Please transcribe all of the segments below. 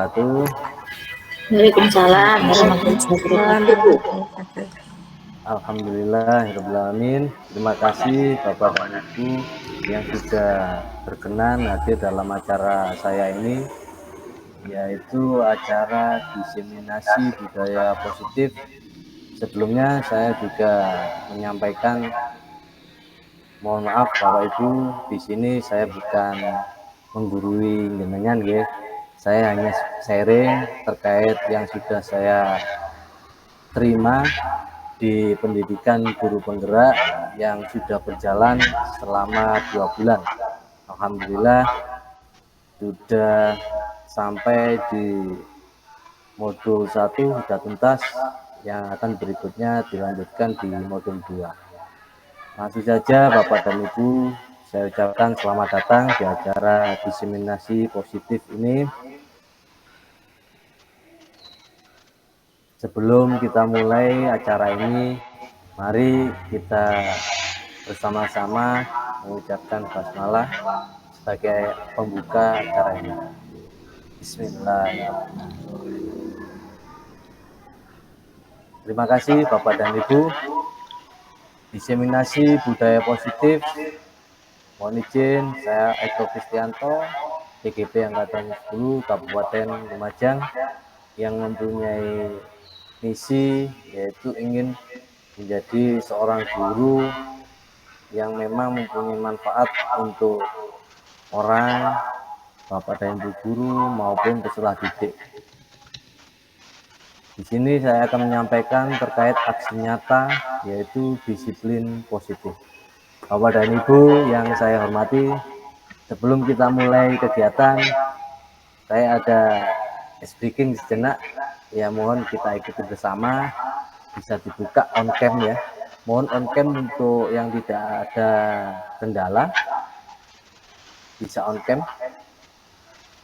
wabarakatuh. Waalaikumsalam warahmatullahi wabarakatuh. Alhamdulillahirrahmanirrahim. Terima kasih Bapak dan Ibu yang sudah berkenan hadir dalam acara saya ini, yaitu acara diseminasi budaya positif. Sebelumnya saya juga menyampaikan mohon maaf Bapak Ibu, di sini saya bukan menggurui jenengan ya. Saya hanya sharing terkait yang sudah saya terima di pendidikan guru penggerak yang sudah berjalan selama 2 bulan. Alhamdulillah sudah sampai di modul 1 sudah tuntas, yang akan berikutnya dilanjutkan di modul 2. Langsung saja Bapak dan Ibu, saya ucapkan selamat datang di acara diseminasi positif ini. Sebelum kita mulai acara ini, mari kita bersama-sama mengucapkan basmalah sebagai pembuka acara ini. Bismillahirrahmanirrahim. Terima kasih Bapak dan Ibu. Diseminasi budaya positif. Mohon izin, saya Eko Kristianto, PGP Angkatan 10 Kabupaten Lumajang, yang mempunyai misi yaitu ingin menjadi seorang guru yang memang mempunyai manfaat untuk orang, Bapak dan Ibu guru maupun peserta didik. Di sini saya akan menyampaikan terkait aksi nyata yaitu disiplin positif. Bapak dan Ibu yang saya hormati, sebelum kita mulai kegiatan, saya ada speaking sejenak. Ya, mohon kita ikuti bersama. Bisa dibuka on cam ya. Mohon on cam untuk yang tidak ada kendala. Bisa on cam.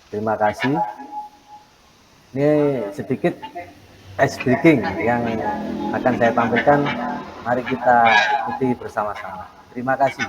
Terima kasih. Ini sedikit ice breaking yang akan saya tampilkan. Mari kita ikuti bersama-sama. Terima kasih.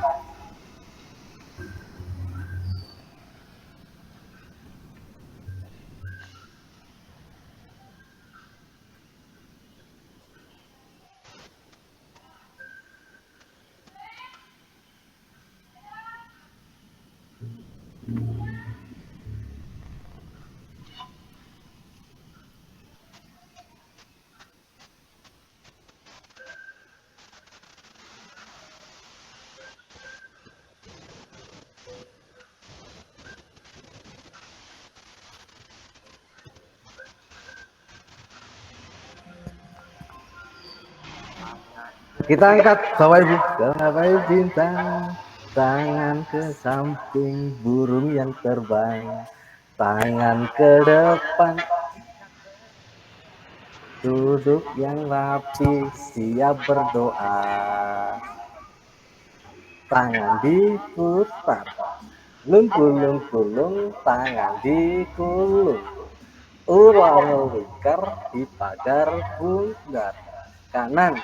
Kita angkat Bapak Ibu, gapai bintang, tangan ke samping, burung yang terbang, tangan ke depan, duduk yang rapi, siap berdoa, tangan diputar, lung-kulung, tangan dikulung, ular melingkar di pagar bundar, kanan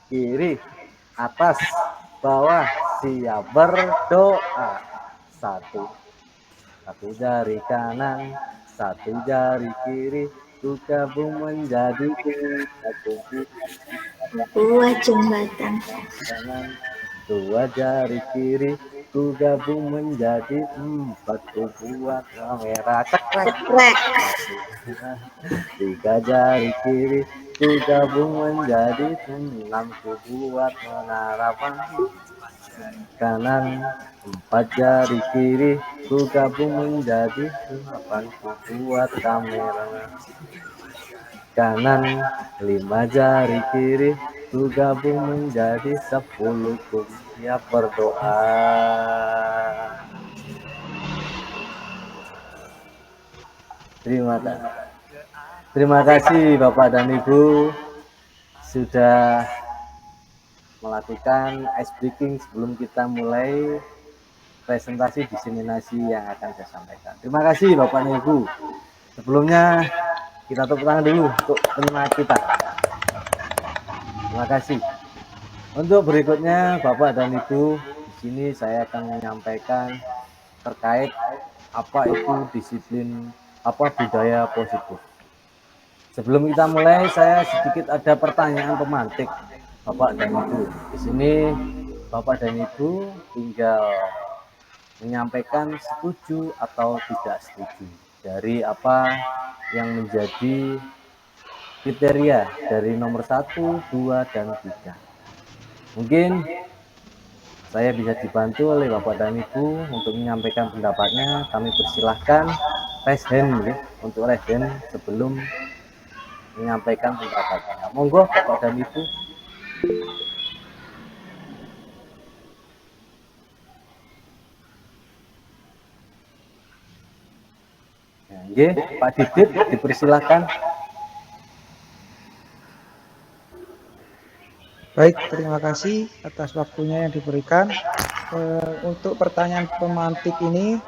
kiri, atas, bawah, siap berdoa. Satu jari kanan, satu jari kiri, ku gabung menjadi satu. Buat jembatan. Kanan, dua jari kiri, ku gabung menjadi 4, ku buat kamera cekrek. Tiga jari kiri, ku gabung menjadi 6, ku buat menara panggung. Kanan, 4 jari kiri, ku gabung menjadi 8, ku buat kamera. Kanan, 5 jari kiri, ku gabung menjadi 10, ku siap berdoa. Terima kasih Bapak dan Ibu sudah melakukan ice breaking sebelum kita mulai presentasi diseminasi yang akan saya sampaikan. Terima kasih Bapak dan Ibu. Sebelumnya kita tepuk tangan dulu untuk penyemangat kita. Terima kasih. Untuk berikutnya Bapak dan Ibu, di sini saya akan menyampaikan terkait apa itu disiplin apa budaya positif. Sebelum kita mulai, saya sedikit ada pertanyaan pemantik Bapak dan Ibu. Di sini Bapak dan Ibu tinggal menyampaikan setuju atau tidak setuju dari apa yang menjadi kriteria dari nomor 1, 2, dan 3. Mungkin saya bisa dibantu oleh Bapak dan Ibu untuk menyampaikan pendapatnya. Kami persilahkan raise hand untuk raise hand sebelum menyampaikan pendapatnya. Monggo Bapak dan Ibu. Ya, Pak Didit dipersilahkan. Baik, terima kasih atas waktunya yang diberikan. Untuk pertanyaan pemantik ini,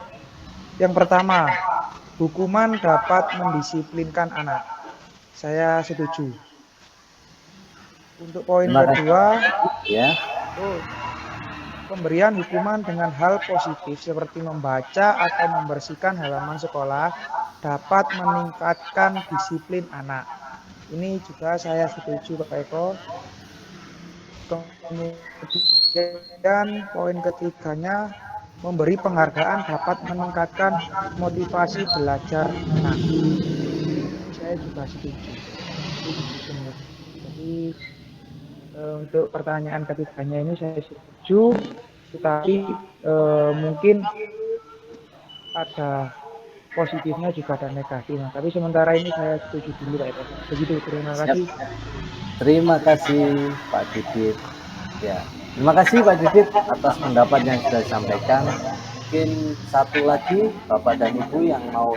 yang pertama, hukuman dapat mendisiplinkan anak. Saya setuju. Untuk poin kedua, ya, pemberian hukuman dengan hal positif seperti membaca atau membersihkan halaman sekolah dapat meningkatkan disiplin anak. Ini juga saya setuju, Pak Eko. Kemudian poin ketiganya, memberi penghargaan dapat meningkatkan motivasi belajar anak. Saya juga setuju. Jadi untuk pertanyaan ketiganya ini saya setuju, tetapi mungkin ada positifnya juga ada negatifnya. Tapi sementara ini saya setuju dulu, Pak Eko. Begitu, terima kasih. Terima kasih Pak Didit. Ya, terima kasih Pak Didit atas pendapat yang sudah disampaikan. Mungkin satu lagi Bapak dan Ibu yang mau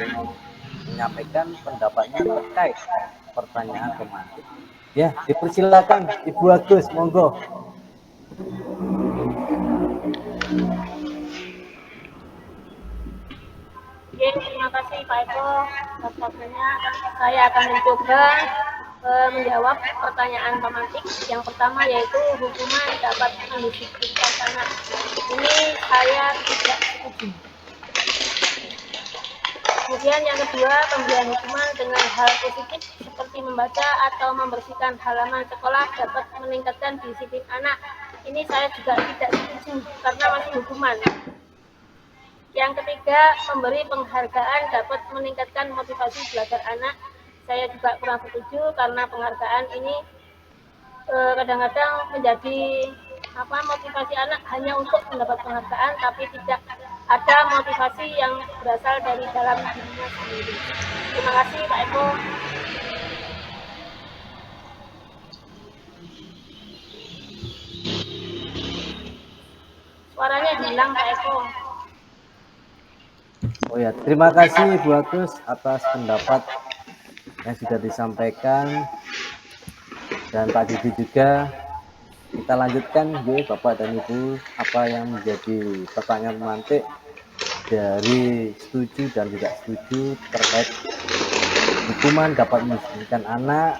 menyampaikan pendapatnya terkait pertanyaan pemantik. Ya, dipersilakan Ibu Agus, monggo. Oke, terima kasih Pak Eko atas waktunya. Saya akan mencoba menjawab pertanyaan pemantik. Yang pertama yaitu hukuman dapat mendisiplinkan anak. Ini saya tidak setuju. Kemudian yang kedua, pemberian hukuman dengan hal positif seperti membaca atau membersihkan halaman sekolah dapat meningkatkan disiplin anak. Ini saya juga tidak setuju karena masih hukuman. Yang ketiga, memberi penghargaan dapat meningkatkan motivasi belajar anak. Saya juga kurang setuju karena penghargaan ini kadang-kadang menjadi motivasi anak hanya untuk mendapat penghargaan, tapi tidak ada motivasi yang berasal dari dalam dirinya sendiri. Terima kasih Pak Eko. Suaranya hilang Pak Eko. Oh ya, terima kasih Ibu Agus atas pendapat yang sudah disampaikan, dan Pak Didi juga. Kita lanjutkan Bapak dan Ibu, apa yang menjadi pertanyaan pemantik dari setuju dan tidak setuju terkait hukuman dapat mendisiplinkan anak.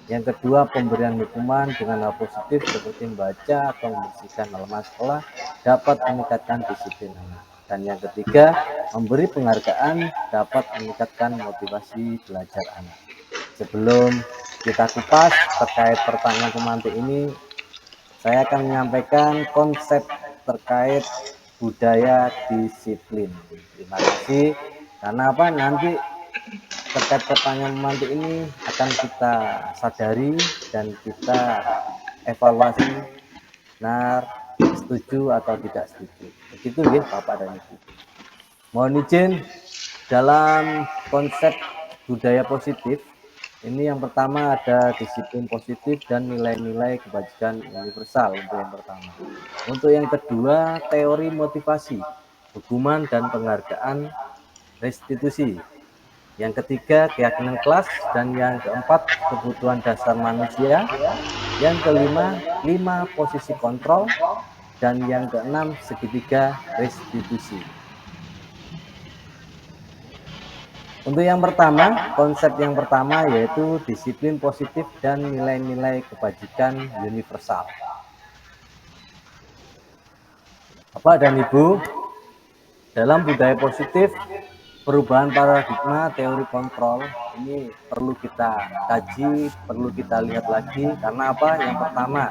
Yang kedua, pemberian hukuman dengan hal positif seperti membaca atau membersihkan halaman sekolah dapat meningkatkan disiplin anak. Dan yang ketiga, memberi penghargaan dapat meningkatkan motivasi belajar anak. Sebelum kita kupas terkait pertanyaan pemantik ini, saya akan menyampaikan konsep terkait budaya disiplin. Terima kasih. Karena apa? Nanti terkait pertanyaan pemantik ini akan kita sadari dan kita evaluasi benar setuju atau tidak setuju. Begitu ya Bapak dan Ibu. Mohon izin, dalam konsep budaya positif ini yang pertama ada disiplin positif dan nilai-nilai kebajikan universal untuk yang pertama. Untuk yang kedua, teori motivasi, hukuman dan penghargaan restitusi. Yang ketiga, keyakinan kelas, dan yang keempat, kebutuhan dasar manusia. Yang kelima, 5 posisi kontrol, dan yang keenam, segitiga restitusi. Untuk yang pertama, konsep yang pertama yaitu disiplin positif dan nilai-nilai kebajikan universal. Bapak dan Ibu, dalam budaya positif perubahan paradigma teori kontrol ini perlu kita kaji, perlu kita lihat lagi. Karena apa? Yang pertama,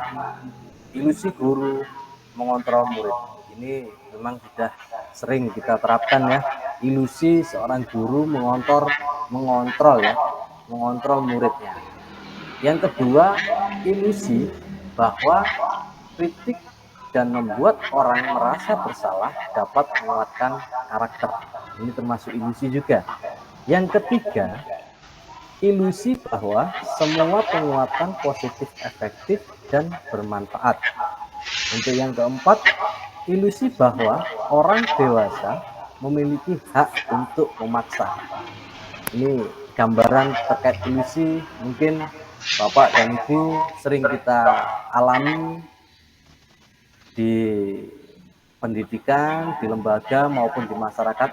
ilusi guru mengontrol murid. Ini memang sudah sering kita terapkan ya. Ilusi seorang guru mengontrol ya, mengontrol muridnya. Yang kedua, ilusi bahwa kritik dan membuat orang merasa bersalah dapat menguatkan karakter. Ini termasuk ilusi juga. Yang ketiga, ilusi bahwa semua penguatan positif efektif dan bermanfaat. Untuk yang keempat, ilusi bahwa orang dewasa memiliki hak untuk memaksa. Ini gambaran terkait ilusi mungkin Bapak dan Ibu sering kita alami di pendidikan, di lembaga maupun di masyarakat.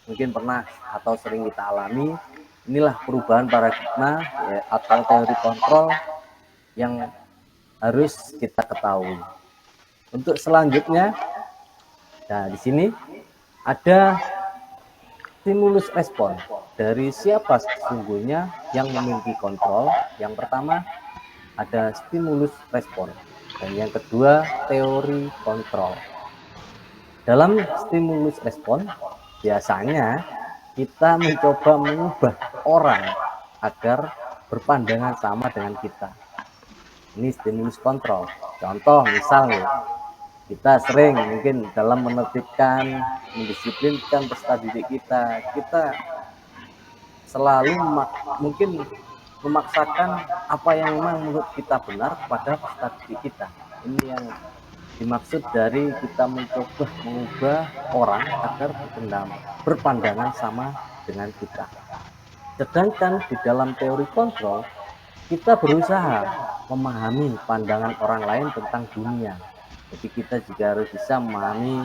Mungkin pernah atau sering kita alami. Inilah perubahan paradigma ya, atau teori kontrol yang harus kita ketahui. Untuk selanjutnya, nah di sini ada stimulus respon. Dari siapa sesungguhnya yang memiliki kontrol? Yang pertama ada stimulus respon. Dan yang kedua, teori kontrol. Dalam stimulus respon, biasanya kita mencoba mengubah orang agar berpandangan sama dengan kita. Ini stimulus kontrol. Contoh misalnya, kita sering mungkin dalam menertibkan, mendisiplinkan peserta didik kita selalu mungkin memaksakan apa yang memang menurut kita benar kepada peserta didik kita. Ini yang dimaksud dari kita mencoba mengubah orang agar berpandangan sama dengan kita. Sedangkan di dalam teori kontrol, kita berusaha memahami pandangan orang lain tentang dunia. Jadi kita juga harus bisa memahami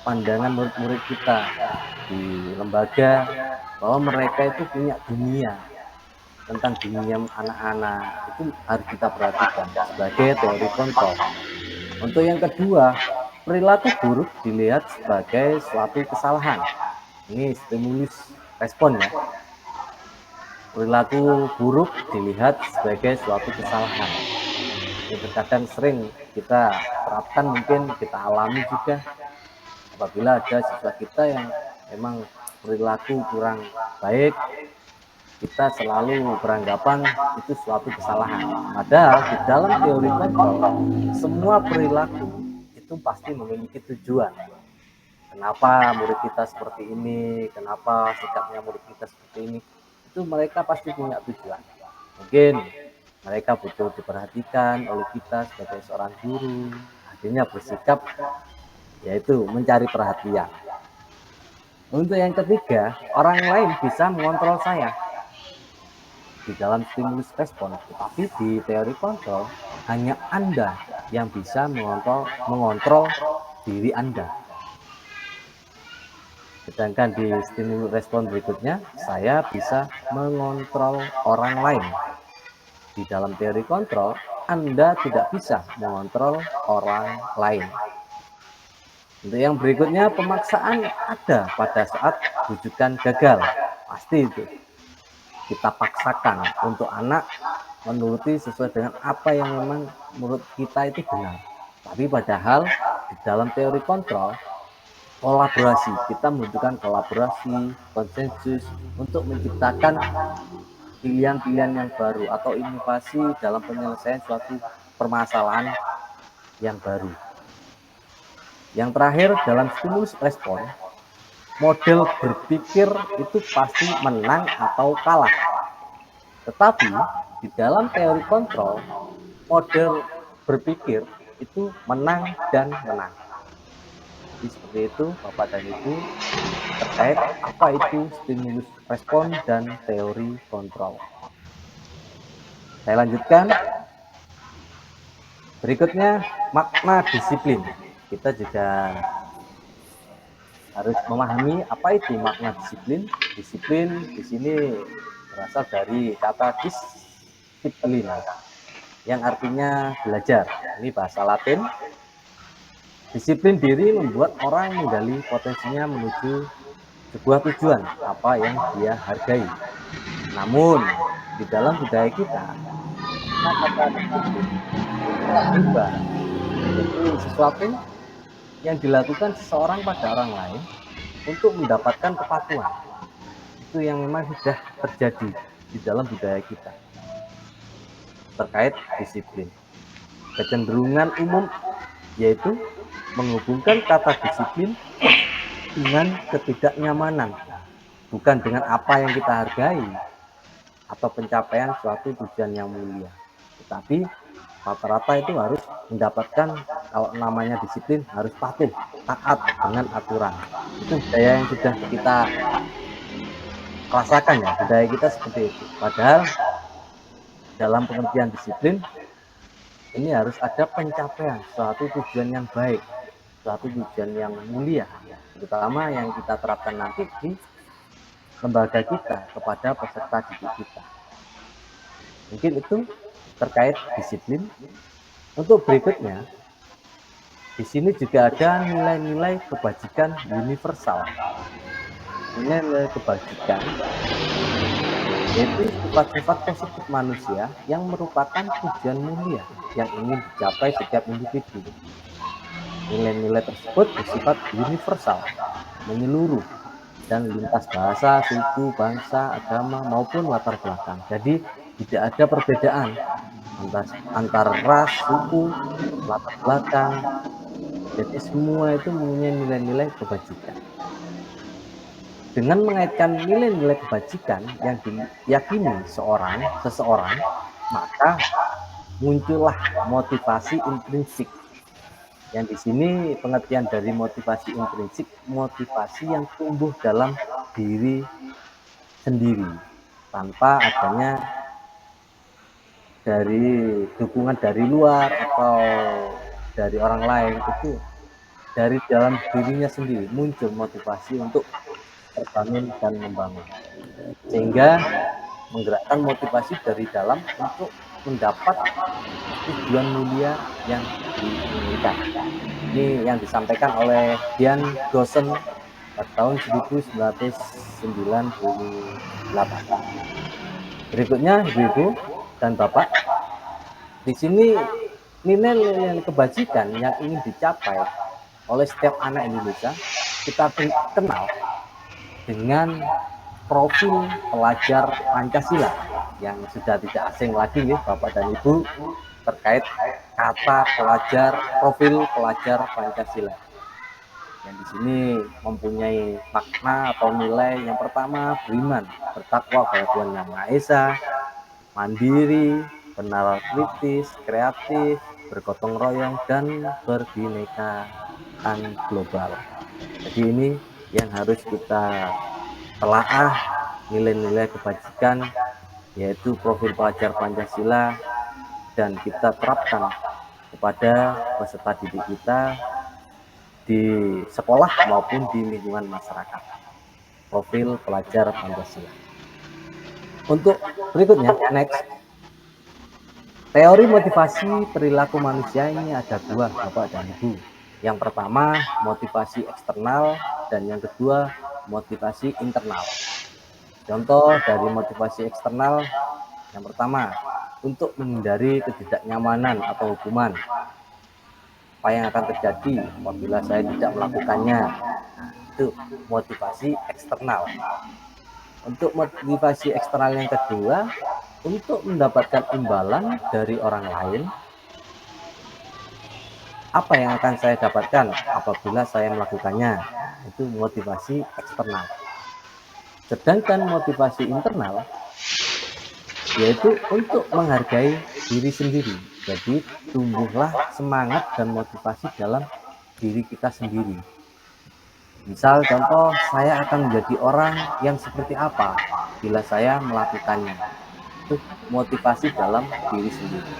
pandangan murid-murid kita di lembaga, bahwa mereka itu punya dunia, tentang dunia anak-anak, itu harus kita perhatikan sebagai teori kontrol. Untuk yang kedua, perilaku buruk dilihat sebagai suatu kesalahan. Ini stimulus respon ya. Perilaku buruk dilihat sebagai suatu kesalahan. Ini terkadang sering kita terapkan, mungkin kita alami juga apabila ada siswa kita yang memang perilaku kurang baik, kita selalu beranggapan itu suatu kesalahan. Padahal di dalam teori kontrol, semua perilaku itu pasti memiliki tujuan. Kenapa murid kita seperti ini, kenapa sikapnya murid kita seperti ini, itu mereka pasti punya tujuan. Mungkin mereka butuh diperhatikan oleh kita sebagai seorang guru, akhirnya bersikap yaitu mencari perhatian. Untuk yang ketiga, orang lain bisa mengontrol saya di dalam stimulus respon, tetapi di teori kontrol hanya Anda yang bisa mengontrol diri Anda. Sedangkan di stimulus respon berikutnya, saya bisa mengontrol orang lain. Di dalam teori kontrol, Anda tidak bisa mengontrol orang lain. Untuk yang berikutnya, pemaksaan ada pada saat rujukan gagal. Pasti itu. Kita paksakan untuk anak menuruti sesuai dengan apa yang memang menurut kita itu benar. Tapi padahal di dalam teori kontrol, kolaborasi, kita membutuhkan kolaborasi, konsensus untuk menciptakan pilihan-pilihan yang baru atau inovasi dalam penyelesaian suatu permasalahan yang baru. Yang terakhir, dalam stimulus respon, model berpikir itu pasti menang atau kalah. Tetapi di dalam teori kontrol, model berpikir itu menang dan menang. Jadi seperti itu Bapak dan Ibu terkait apa itu stimulus respon dan teori kontrol. Saya lanjutkan. Berikutnya, makna disiplin. Kita juga harus memahami apa itu makna disiplin. Disiplin di sini berasal dari kata disiplin yang artinya belajar. Ini bahasa Latin. Disiplin diri membuat orang menggali potensinya menuju sebuah tujuan apa yang dia hargai. Namun di dalam budaya kita, kata disiplin berubah menjadi sesuatu yang dilakukan seseorang pada orang lain untuk mendapatkan kepatuhan. Itu yang memang sudah terjadi di dalam budaya kita terkait disiplin. Kecenderungan umum yaitu menghubungkan kata disiplin dengan ketidaknyamanan, bukan dengan apa yang kita hargai atau pencapaian suatu tujuan yang mulia. Tetapi rata-rata itu harus mendapatkan, kalau namanya disiplin, harus patuh, taat dengan aturan. Itu budaya yang sudah kita rasakan ya, budaya kita seperti itu. Padahal dalam pengertian disiplin ini harus ada pencapaian suatu tujuan yang baik, suatu tujuan yang mulia, terutama yang kita terapkan nanti di lembaga kita kepada peserta didik kita. Mungkin itu terkait disiplin. Untuk berikutnya, di sini juga ada nilai-nilai kebajikan universal. Nilai-nilai kebajikan yaitu sifat-sifat positif manusia yang merupakan tujuan mulia yang ingin dicapai setiap individu. Nilai-nilai tersebut bersifat universal, menyeluruh, dan lintas bahasa, suku, bangsa, agama, maupun latar belakang. Jadi tidak ada perbedaan antar ras, suku, latar belakang. Jadi semua itu mempunyai nilai-nilai kebajikan. Dengan mengaitkan nilai-nilai kebajikan yang diyakini seseorang, maka muncullah motivasi intrinsik. Yang di sini pengertian dari motivasi intrinsik, motivasi yang tumbuh dalam diri sendiri tanpa adanya dari dukungan dari luar atau dari orang lain. Itu dari dalam dirinya sendiri muncul motivasi untuk terbangun dan membangun, sehingga menggerakkan motivasi dari dalam untuk mendapat tujuan mulia yang diinginkan. Ini yang disampaikan oleh Dian Gosen pada tahun 1998. Berikutnya, Ibu-ibu dan Bapak, di sini nilai-nilai kebajikan yang ingin dicapai oleh setiap anak Indonesia kita kenal dengan profil pelajar Pancasila yang sudah tidak asing lagi ya Bapak dan Ibu terkait kata pelajar, profil pelajar Pancasila. Yang di sini mempunyai makna atau nilai yang pertama beriman, bertakwa pada Tuhan Yang Maha Esa, mandiri, benar kritis, kreatif, bergotong royong, dan berbinekaan global. Jadi ini yang harus kita telaah, nilai-nilai kebajikan, yaitu profil pelajar Pancasila, dan kita terapkan kepada peserta didik kita di sekolah maupun di lingkungan masyarakat. Profil pelajar Pancasila. Untuk berikutnya, next. Teori motivasi perilaku manusia ini ada dua, Bapak dan Ibu. Yang pertama, motivasi eksternal, dan yang kedua, motivasi internal. Contoh dari motivasi eksternal, yang pertama, untuk menghindari ketidaknyamanan atau hukuman. Apa yang akan terjadi apabila saya tidak melakukannya? Nah, itu motivasi eksternal. Untuk motivasi eksternal yang kedua, untuk mendapatkan imbalan dari orang lain. Apa yang akan saya dapatkan apabila saya melakukannya? Itu motivasi eksternal. Sedangkan motivasi internal yaitu untuk menghargai diri sendiri. Jadi tumbuhlah semangat dan motivasi dalam diri kita sendiri. Misal contoh, saya akan menjadi orang yang seperti apa bila saya melakukannya. Itu motivasi dalam diri sendiri.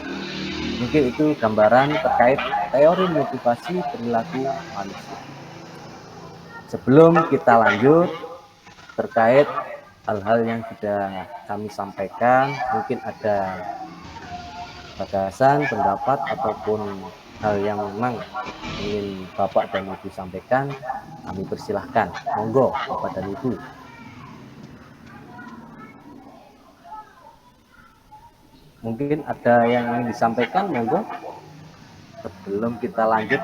Mungkin itu gambaran terkait teori motivasi perilaku manusia. Sebelum kita lanjut terkait hal-hal yang sudah kami sampaikan, mungkin ada gagasan, pendapat, ataupun hal yang memang ingin Bapak dan Ibu sampaikan, kami persilahkan. Monggo Bapak dan Ibu. Mungkin ada yang ingin disampaikan, monggo. Sebelum kita lanjut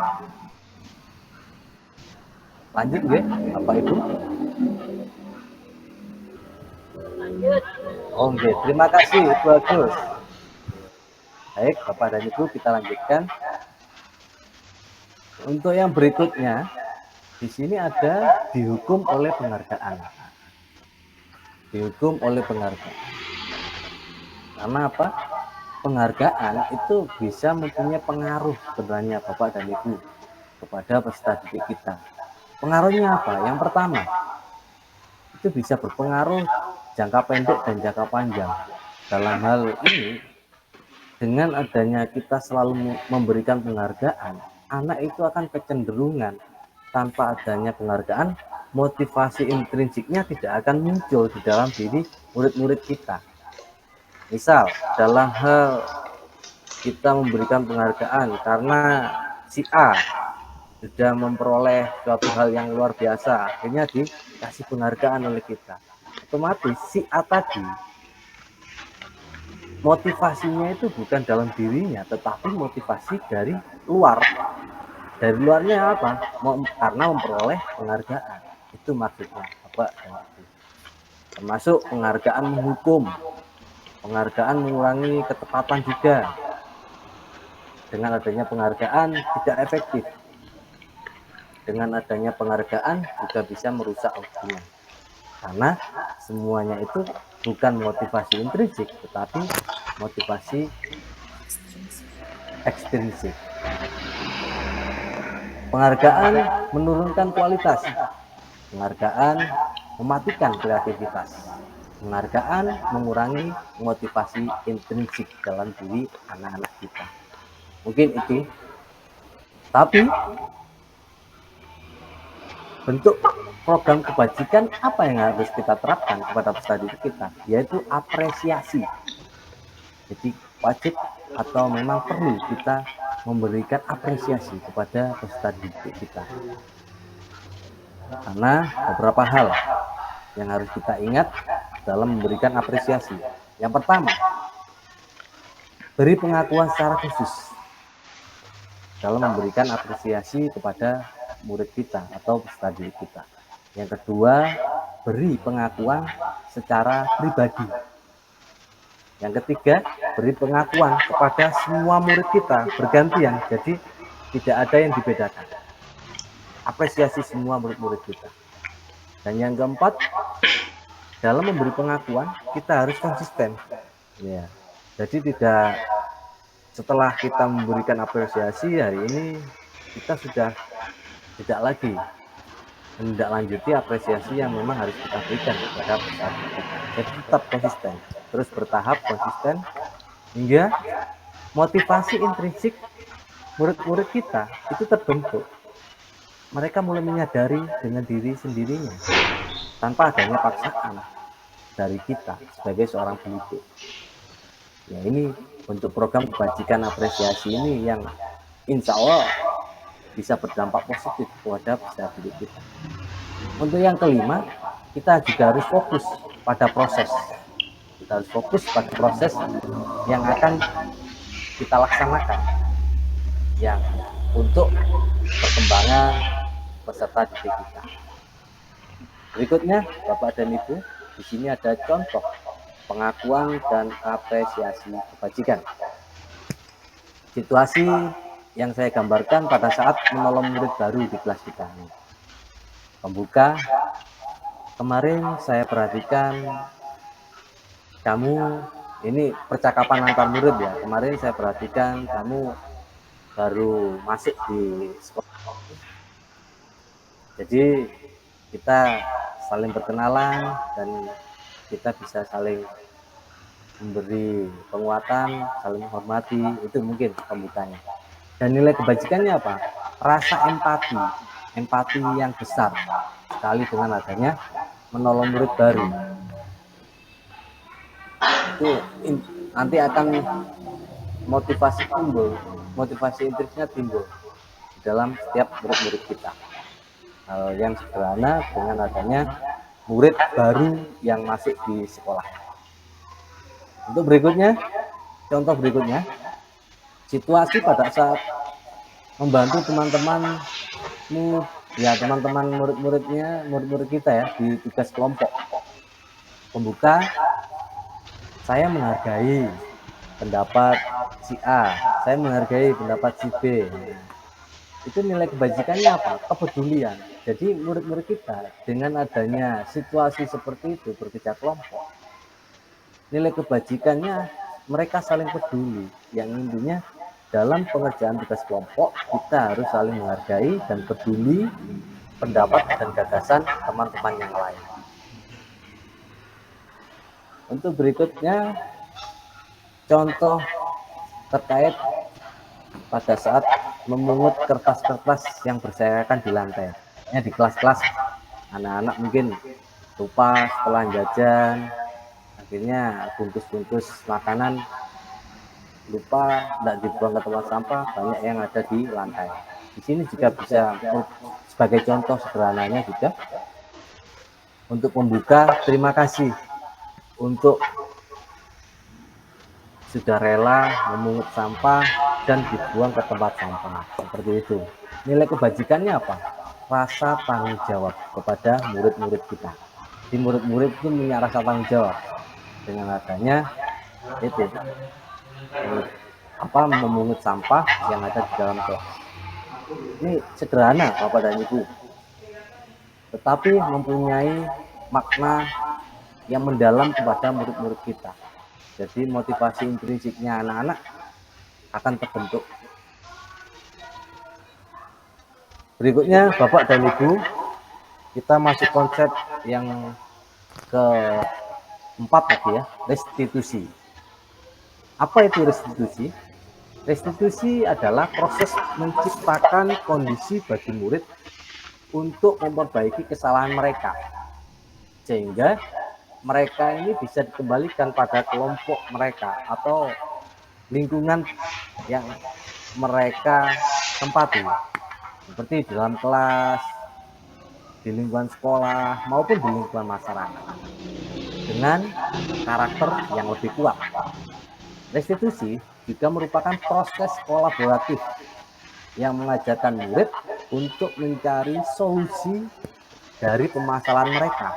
ya, Bapak Ibu. Lanjut. Oke, terima kasih, bagus. Baik, Bapak dan Ibu, kita lanjutkan. Untuk yang berikutnya, di sini ada dihukum oleh penghargaan. Dihukum oleh penghargaan. Karena apa? Penghargaan itu bisa mempunyai pengaruh sebenarnya Bapak dan Ibu kepada peserta didik kita. Pengaruhnya apa? Yang pertama, itu bisa berpengaruh jangka pendek dan jangka panjang. Dalam hal ini, dengan adanya kita selalu memberikan penghargaan, anak itu akan kecenderungan tanpa adanya penghargaan, motivasi intrinsiknya tidak akan muncul di dalam diri murid-murid kita. Misal, dalam hal kita memberikan penghargaan karena si A sudah memperoleh suatu hal yang luar biasa, akhirnya dikasih penghargaan oleh kita. Otomatis si A tadi motivasinya itu bukan dalam dirinya, tetapi motivasi dari luar. Dari luarnya apa? Karena memperoleh penghargaan. Itu maksudnya Bapak dan Ibu. Termasuk penghargaan menghukum, penghargaan mengurangi ketepatan juga. Dengan adanya penghargaan tidak efektif. Dengan adanya penghargaan juga bisa merusak hubungan. Karena semuanya itu bukan motivasi intrinsik, tetapi motivasi ekstrinsik. Penghargaan menurunkan kualitas. Penghargaan mematikan kreativitas. Penghargaan mengurangi motivasi intrinsik dalam diri anak-anak kita. Mungkin itu. Tapi bentuk program kebajikan apa yang harus kita terapkan kepada peserta didik kita, yaitu apresiasi. Jadi wajib atau memang perlu kita memberikan apresiasi kepada peserta didik kita. Karena beberapa hal yang harus kita ingat dalam memberikan apresiasi. Yang pertama, beri pengakuan secara khusus dalam memberikan apresiasi kepada murid kita atau peserta didik kita. Yang kedua, beri pengakuan secara pribadi. Yang ketiga, beri pengakuan kepada semua murid kita bergantian, jadi tidak ada yang dibedakan. Apresiasi semua murid-murid kita. Dan yang keempat, dalam memberi pengakuan kita harus konsisten. Ya, jadi tidak setelah kita memberikan apresiasi hari ini kita sudah tidak lagi menindaklanjuti apresiasi yang memang harus kita berikan kepada peserta kita. Jadi tetap konsisten, terus bertahap konsisten hingga motivasi intrinsik murid-murid kita itu terbentuk. Mereka mulai menyadari dengan diri sendirinya tanpa adanya paksaan dari kita sebagai seorang pendidik. Ya, ini untuk program kebajikan apresiasi ini yang insya Allah bisa berdampak positif kepada peserta didik kita. Untuk yang kelima, kita juga harus fokus pada proses. Kita harus fokus pada proses yang akan kita laksanakan, yang untuk perkembangan peserta didik kita. Berikutnya, Bapak dan Ibu, di sini ada contoh pengakuan dan apresiasi kebajikan. Situasi yang saya gambarkan pada saat menolong murid baru di kelas kita ini. Pembuka, kemarin saya perhatikan kamu, ini percakapan antar murid ya, kemarin saya perhatikan kamu baru masuk di sekolah. Jadi kita saling berkenalan dan kita bisa saling memberi penguatan, saling menghormati, itu mungkin pembukanya. Dan nilai kebajikannya apa? Rasa empati yang besar sekali dengan adanya menolong murid baru. Itu nanti akan motivasi timbul, motivasi intrinsiknya timbul di dalam setiap murid-murid kita. Hal yang sederhana dengan adanya murid baru yang masuk di sekolah. Untuk berikutnya, contoh berikutnya, situasi pada saat membantu teman-temanmu, ya teman-teman murid-murid kita ya, di tugas kelompok. Pembuka, saya menghargai pendapat si A, saya menghargai pendapat si B. Itu nilai kebajikannya apa? Kepedulian. Jadi murid-murid kita dengan adanya situasi seperti itu bekerja kelompok, nilai kebajikannya mereka saling peduli. Yang intinya dalam pengerjaan tugas kelompok kita harus saling menghargai dan peduli pendapat dan gagasan teman-teman yang lain. Untuk berikutnya, contoh terkait pada saat memungut kertas-kertas yang berserakan di lantai. Ya, di kelas-kelas anak-anak mungkin lupa setelah jajan, akhirnya bungkus-bungkus makanan lupa tidak dibuang ke tempat sampah, banyak yang ada di lantai. Di sini juga bisa sebagai contoh sederhananya juga untuk membuka terima kasih untuk sudah rela memungut sampah dan dibuang ke tempat sampah. Seperti itu. Nilai kebajikannya apa? Rasa tanggung jawab kepada murid-murid kita. Di murid-murid itu punya rasa tanggung jawab dengan adanya itu memungut sampah yang ada di dalam kelas. Ini sederhana Bapak dan Ibu, tetapi mempunyai makna yang mendalam kepada murid-murid kita. Jadi motivasi intrinsiknya anak-anak akan terbentuk. Berikutnya Bapak dan Ibu, kita masuk konsep yang keempat tadi ya, restitusi. Apa itu restitusi? Restitusi adalah proses menciptakan kondisi bagi murid untuk memperbaiki kesalahan mereka, sehingga mereka ini bisa dikembalikan pada kelompok mereka atau lingkungan yang mereka tempati, seperti di dalam kelas, di lingkungan sekolah, maupun di lingkungan masyarakat, dengan karakter yang lebih kuat. Restitusi juga merupakan proses kolaboratif yang mengajarkan murid untuk mencari solusi dari permasalahan mereka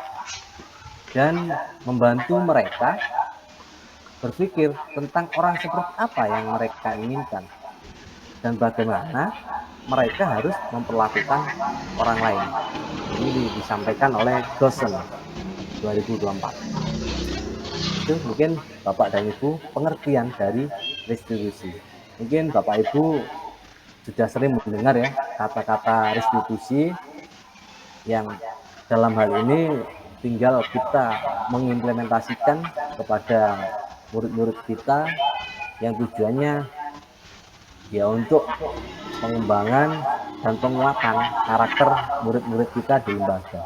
dan membantu mereka berpikir tentang orang seperti apa yang mereka inginkan dan bagaimana mereka harus memperlakukan orang lain. Ini disampaikan oleh Gosen 2024. Itu mungkin Bapak dan Ibu pengertian dari restitusi. Mungkin Bapak Ibu sudah sering mendengar ya kata-kata restitusi, yang dalam hal ini tinggal kita mengimplementasikan kepada murid-murid kita yang tujuannya ya untuk pengembangan dan penguatan karakter murid-murid kita di lembaga.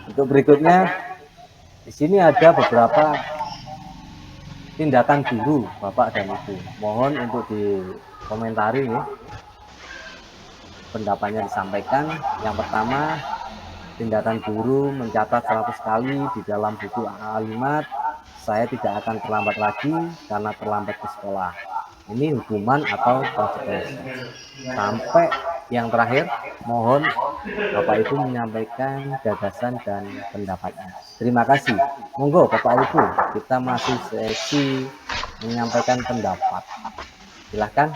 Untuk berikutnya, di sini ada beberapa tindakan guru Bapak dan Ibu. Mohon untuk dikomentari ya. Pendapatnya disampaikan. Yang pertama, tindakan guru mencatat 100 kali di dalam buku kalimat, saya tidak akan terlambat lagi karena terlambat ke sekolah. Ini hukuman atau konsekuensi. Sampai yang terakhir, mohon Bapak Ibu menyampaikan gagasan dan pendapatnya. Terima kasih. Monggo Bapak Ibu, kita masih sesi menyampaikan pendapat. Silahkan.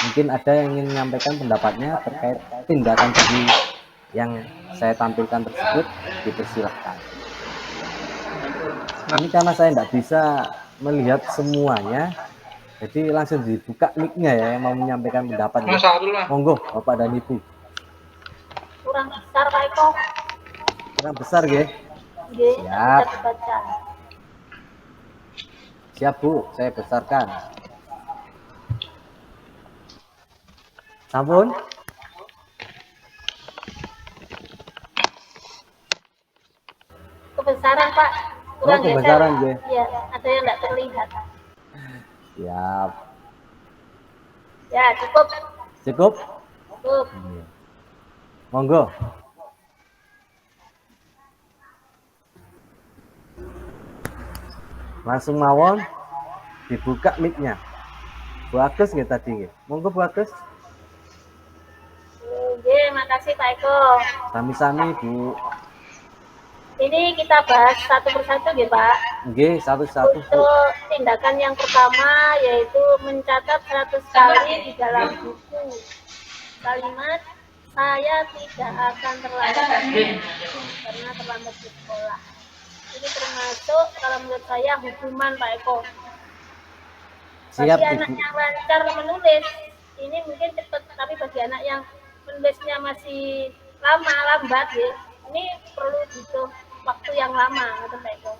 Mungkin ada yang ingin menyampaikan pendapatnya terkait tindakan tadi yang saya tampilkan tersebut, dipersilahkan. Ini karena saya tidak bisa melihat semuanya, jadi langsung dibuka mic-nya ya yang mau menyampaikan pendapatnya. Monggo Bapak dan Ibu. Kurang besar Pak Eko. Kurang besar ya? Siap. Siap Bu, saya besarkan. Sampun? Kebesaran Pak. Kurang kebesaran ya. Iya, ada yang tidak terlihat. Siap. Ya, cukup. Cukup? Cukup. Iya. Monggo. Langsung mawon dibuka mic-nya. Bu Agus nggih tadi nggih. Monggo Bu Agus. Oke, makasih Pak Eko. Sami-sami Bu. Ini kita bahas satu persatu ya Pak. Nggih, satu-satu Bu. Untuk tindakan yang pertama yaitu mencatat 100 kali di dalam buku kalimat saya tidak akan terlambat karena terlambat di sekolah. Ini termasuk kalau menurut saya hukuman Pak Eko. Siap Bagi anak Ibu. yang lancar menulis ini mungkin cepat, tapi bagi anak yang menulisnya masih lambat ya, ini perlu butuh waktu yang lama gitu Pak Eko.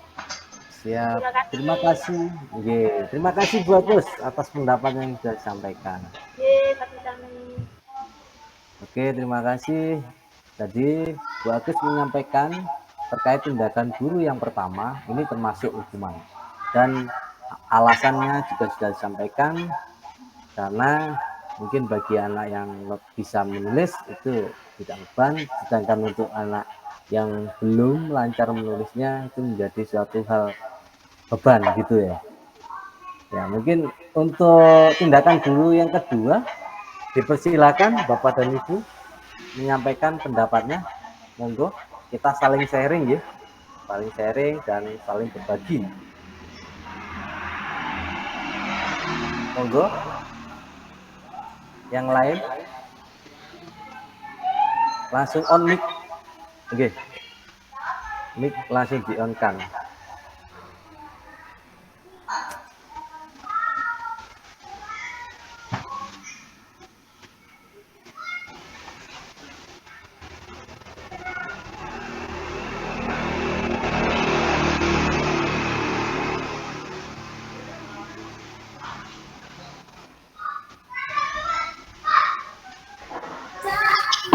Siap. Terima kasih. Nggih, terima kasih Bu Agus atas pendapat yang sudah disampaikan. Oke, kami. Oke, terima kasih. Tadi Bu Agus menyampaikan terkait tindakan guru yang pertama, ini termasuk hukuman. Dan alasannya juga sudah disampaikan, karena mungkin bagi anak yang bisa menulis itu tidak beban, sedangkan untuk anak yang belum lancar menulisnya itu menjadi suatu hal beban gitu ya. Ya, mungkin untuk tindakan guru yang kedua, dipersilakan Bapak dan Ibu menyampaikan pendapatnya. Monggo, kita saling sharing ya, saling sharing dan saling berbagi. Monggo, yang lain langsung on mic. Oke, mic langsung di on kan.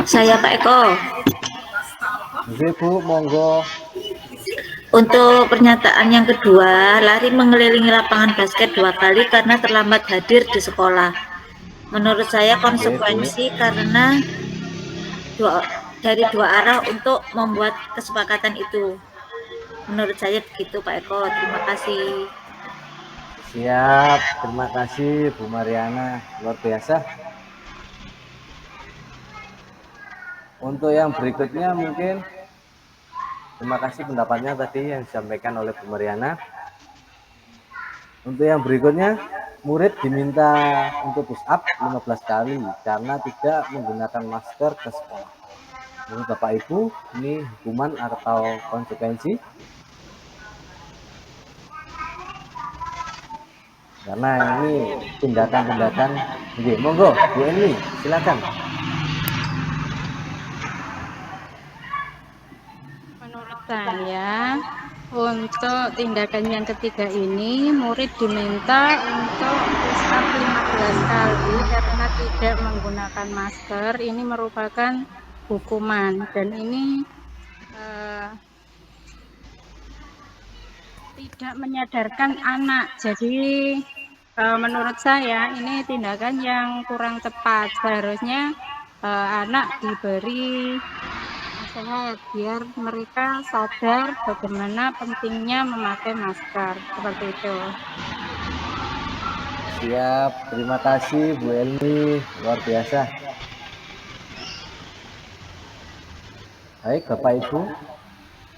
Saya Pak Eko. Oke Bu, monggo. Untuk pernyataan yang kedua, lari mengelilingi lapangan basket 2 kali karena terlambat hadir di sekolah. Menurut saya konsekuensi karena dari dua arah untuk membuat kesepakatan itu. Menurut saya begitu Pak Eko. Terima kasih. Siap, terima kasih Bu Mariana, luar biasa. Untuk yang berikutnya mungkin terima kasih pendapatnya tadi yang disampaikan oleh Bu Mariana. Untuk yang berikutnya, murid diminta untuk push up 15 kali karena tidak menggunakan masker ke sekolah. Menurut Bapak Ibu, ini hukuman atau konsekuensi? Karena ini tindakan-tindakan. Oke, monggo Bu Eni, silakan. Menurut saya, untuk tindakan yang ketiga ini, murid diminta untuk push up 15 kali karena tidak menggunakan masker. Ini merupakan hukuman dan ini tidak menyadarkan anak. Jadi menurut saya ini tindakan yang kurang tepat. Seharusnya anak diberi nasihat biar mereka sadar bagaimana pentingnya memakai masker, seperti itu. Siap, terima kasih Bu Elmi, luar biasa. Baik Bapak Ibu,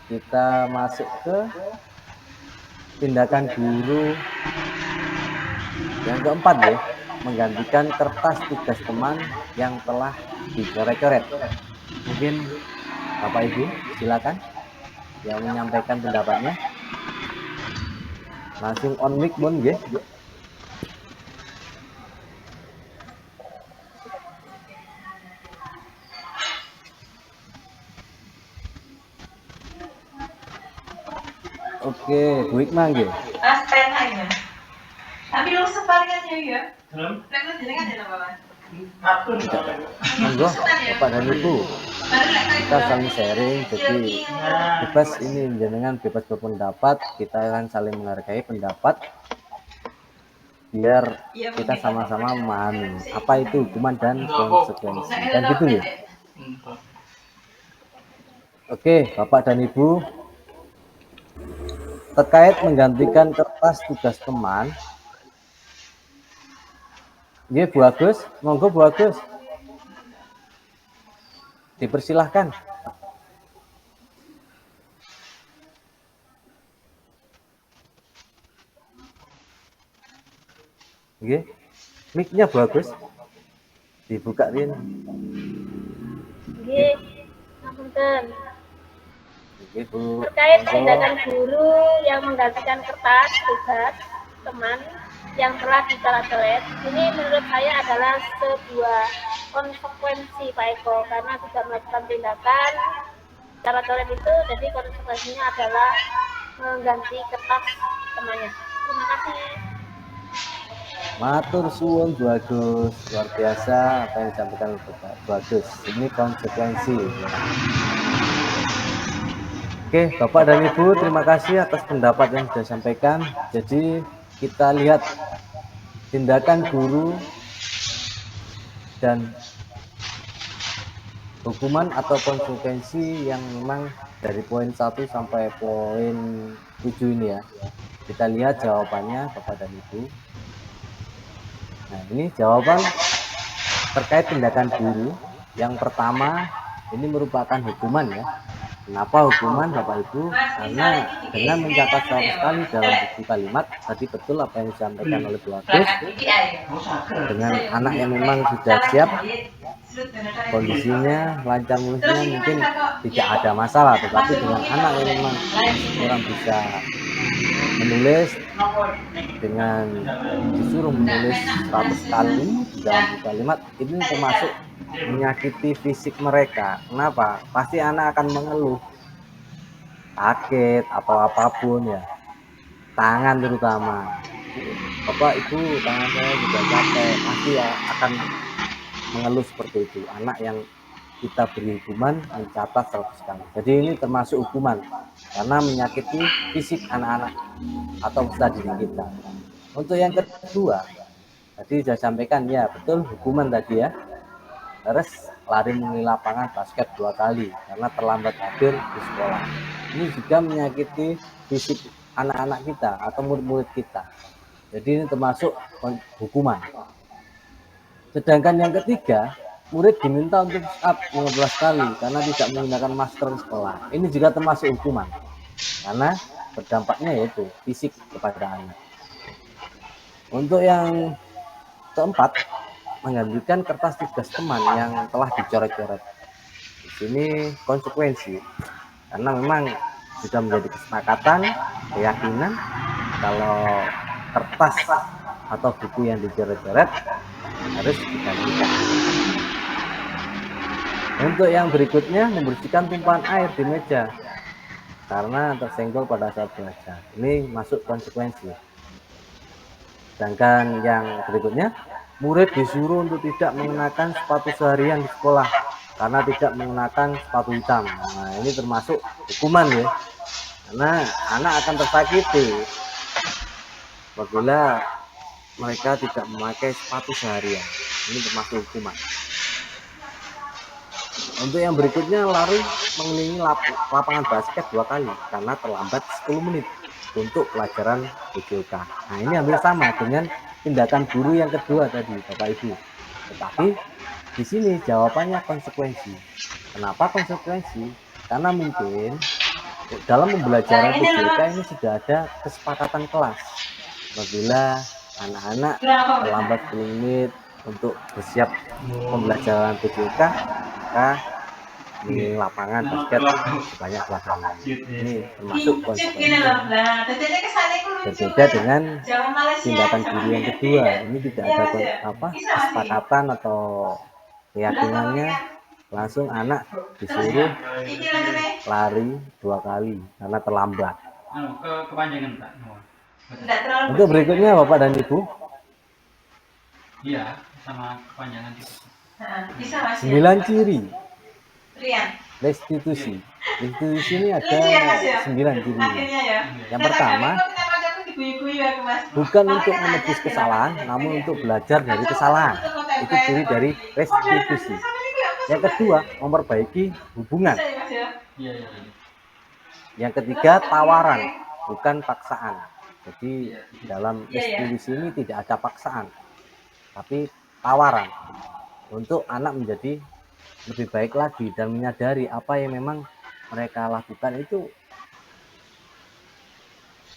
kita masuk ke tindakan guru yang keempat ya, menggantikan kertas tugas teman yang telah dicoret-coret. Mungkin Bapak Ibu silakan yang menyampaikan pendapatnya. Langsung on mic Bon nggih. Oke, Bu Hikmah nggih. Tapi lu sepalingannya ya. Lek jenengan ya Bapak. Monggo Bapak dan Ibu. Kita saling sharing, jadi bebas ini jenengan bebas berpendapat, kita akan saling menghargai pendapat biar kita sama-sama memahami apa itu hukuman dan konsekuensi, dan gitu ya. Oke, Bapak dan Ibu, terkait menggantikan kertas tugas teman, ya Bu Agus, monggo Bu Agus, dipersilahkan. Oke, mic-nya Bu Agus, dibuka ini. Oke, ngapunten. Oke Bu. Terkait Monggo. tindakan guru yang menggantikan kertas tugas teman yang telah dicoret-coret, ini menurut saya adalah sebuah konsekuensi Pak Eko, karena tidak melakukan tindakan coret-coret itu, jadi konsekuensinya adalah mengganti kertas temannya. Terima kasih. Matur suwun Bu Agus, luar biasa apa yang disampaikan Bu Agus. Ini konsekuensi. Oke, Bapak dan Ibu, terima kasih atas pendapat yang sudah disampaikan. Jadi kita lihat tindakan guru dan hukuman atau konsekuensi yang memang dari poin 1 sampai poin 7 ini ya. Kita lihat jawabannya Bapak dan Ibu. Nah, ini jawaban terkait tindakan guru. Yang pertama, ini merupakan hukuman ya. Kenapa hukuman Bapak Ibu? Karena dengan mencatat 100 kali dalam buku kalimat, tadi betul apa yang disampaikan oleh Bu Agus, dengan anak yang memang sudah siap, kondisinya, lancar nulisnya mungkin tidak ada masalah, tetapi dengan anak yang memang kurang bisa menulis, dengan disuruh menulis 100 kali dalam buku kalimat, ini termasuk menyakiti fisik mereka. Kenapa? Pasti anak akan mengeluh, sakit atau apapun ya, tangan terutama. Bapak Ibu, tangan saya juga capek, pasti ya akan mengeluh seperti itu. Anak yang kita beri hukuman mencatat 100 kali. Jadi ini termasuk hukuman karena menyakiti fisik anak-anak atau peserta didik kita. Untuk yang kedua, tadi saya sampaikan ya betul hukuman tadi ya. Terus lari mengelilingi lapangan basket 2 kali karena terlambat hadir di sekolah. Ini juga menyakiti fisik anak-anak kita atau murid-murid kita. Jadi ini termasuk hukuman. Sedangkan yang ketiga, murid diminta untuk up 15 kali karena tidak menggunakan masker di sekolah. Ini juga termasuk hukuman karena berdampaknya yaitu fisik kepada anak. Untuk yang keempat, menggantikan kertas tugas teman yang telah dicoret-coret. Di sini konsekuensi, karena memang sudah menjadi kesepakatan, keyakinan kalau kertas atau buku yang dicoret-coret harus digantikan. Untuk yang berikutnya, membersihkan tumpahan air di meja karena tersenggol pada saat belajar. Ini masuk konsekuensi. Sedangkan yang berikutnya, murid disuruh untuk tidak mengenakan sepatu seharian di sekolah karena tidak mengenakan sepatu hitam. Nah, ini termasuk hukuman ya, karena anak akan tersakiti apabila mereka tidak memakai sepatu seharian. Ini termasuk hukuman. Untuk yang berikutnya, lari mengelilingi lapangan basket 2 kali karena terlambat 10 menit untuk pelajaran PJK. Nah, ini hampir sama dengan tindakan guru yang kedua tadi, Bapak Ibu. Tetapi di sini jawabannya konsekuensi. Kenapa konsekuensi? Karena mungkin dalam pembelajaran PJK ini sudah ada kesepakatan kelas. Apabila anak-anak terlambat 10 menit untuk bersiap pembelajaran PJK, maka di lapangan basket banyak lapangan. Ini termasuk konsekuensi. Berbeda dengan tindakan guru yang kedua, ini tidak ada kesepakatan atau keyakinannya, langsung anak disuruh lari 2 kali karena terlambat. Untuk berikutnya Bapak dan Ibu, iya sama kepanjangan itu. 9 ciri restitusi. Restitusi ini ada 9 ciri. Yang pertama, guyu-guyu ya Mas. bukan untuk menebus kesalahan, namun untuk belajar dari kesalahan. Itu ciri dari restitusi. Yang kedua, memperbaiki hubungan. Bisa ya Mas ya? Yang ketiga, tawaran, bukan paksaan. Jadi dalam restitusi ini tidak ada paksaan, tapi tawaran untuk anak menjadi lebih baik lagi dan menyadari apa yang memang mereka lakukan itu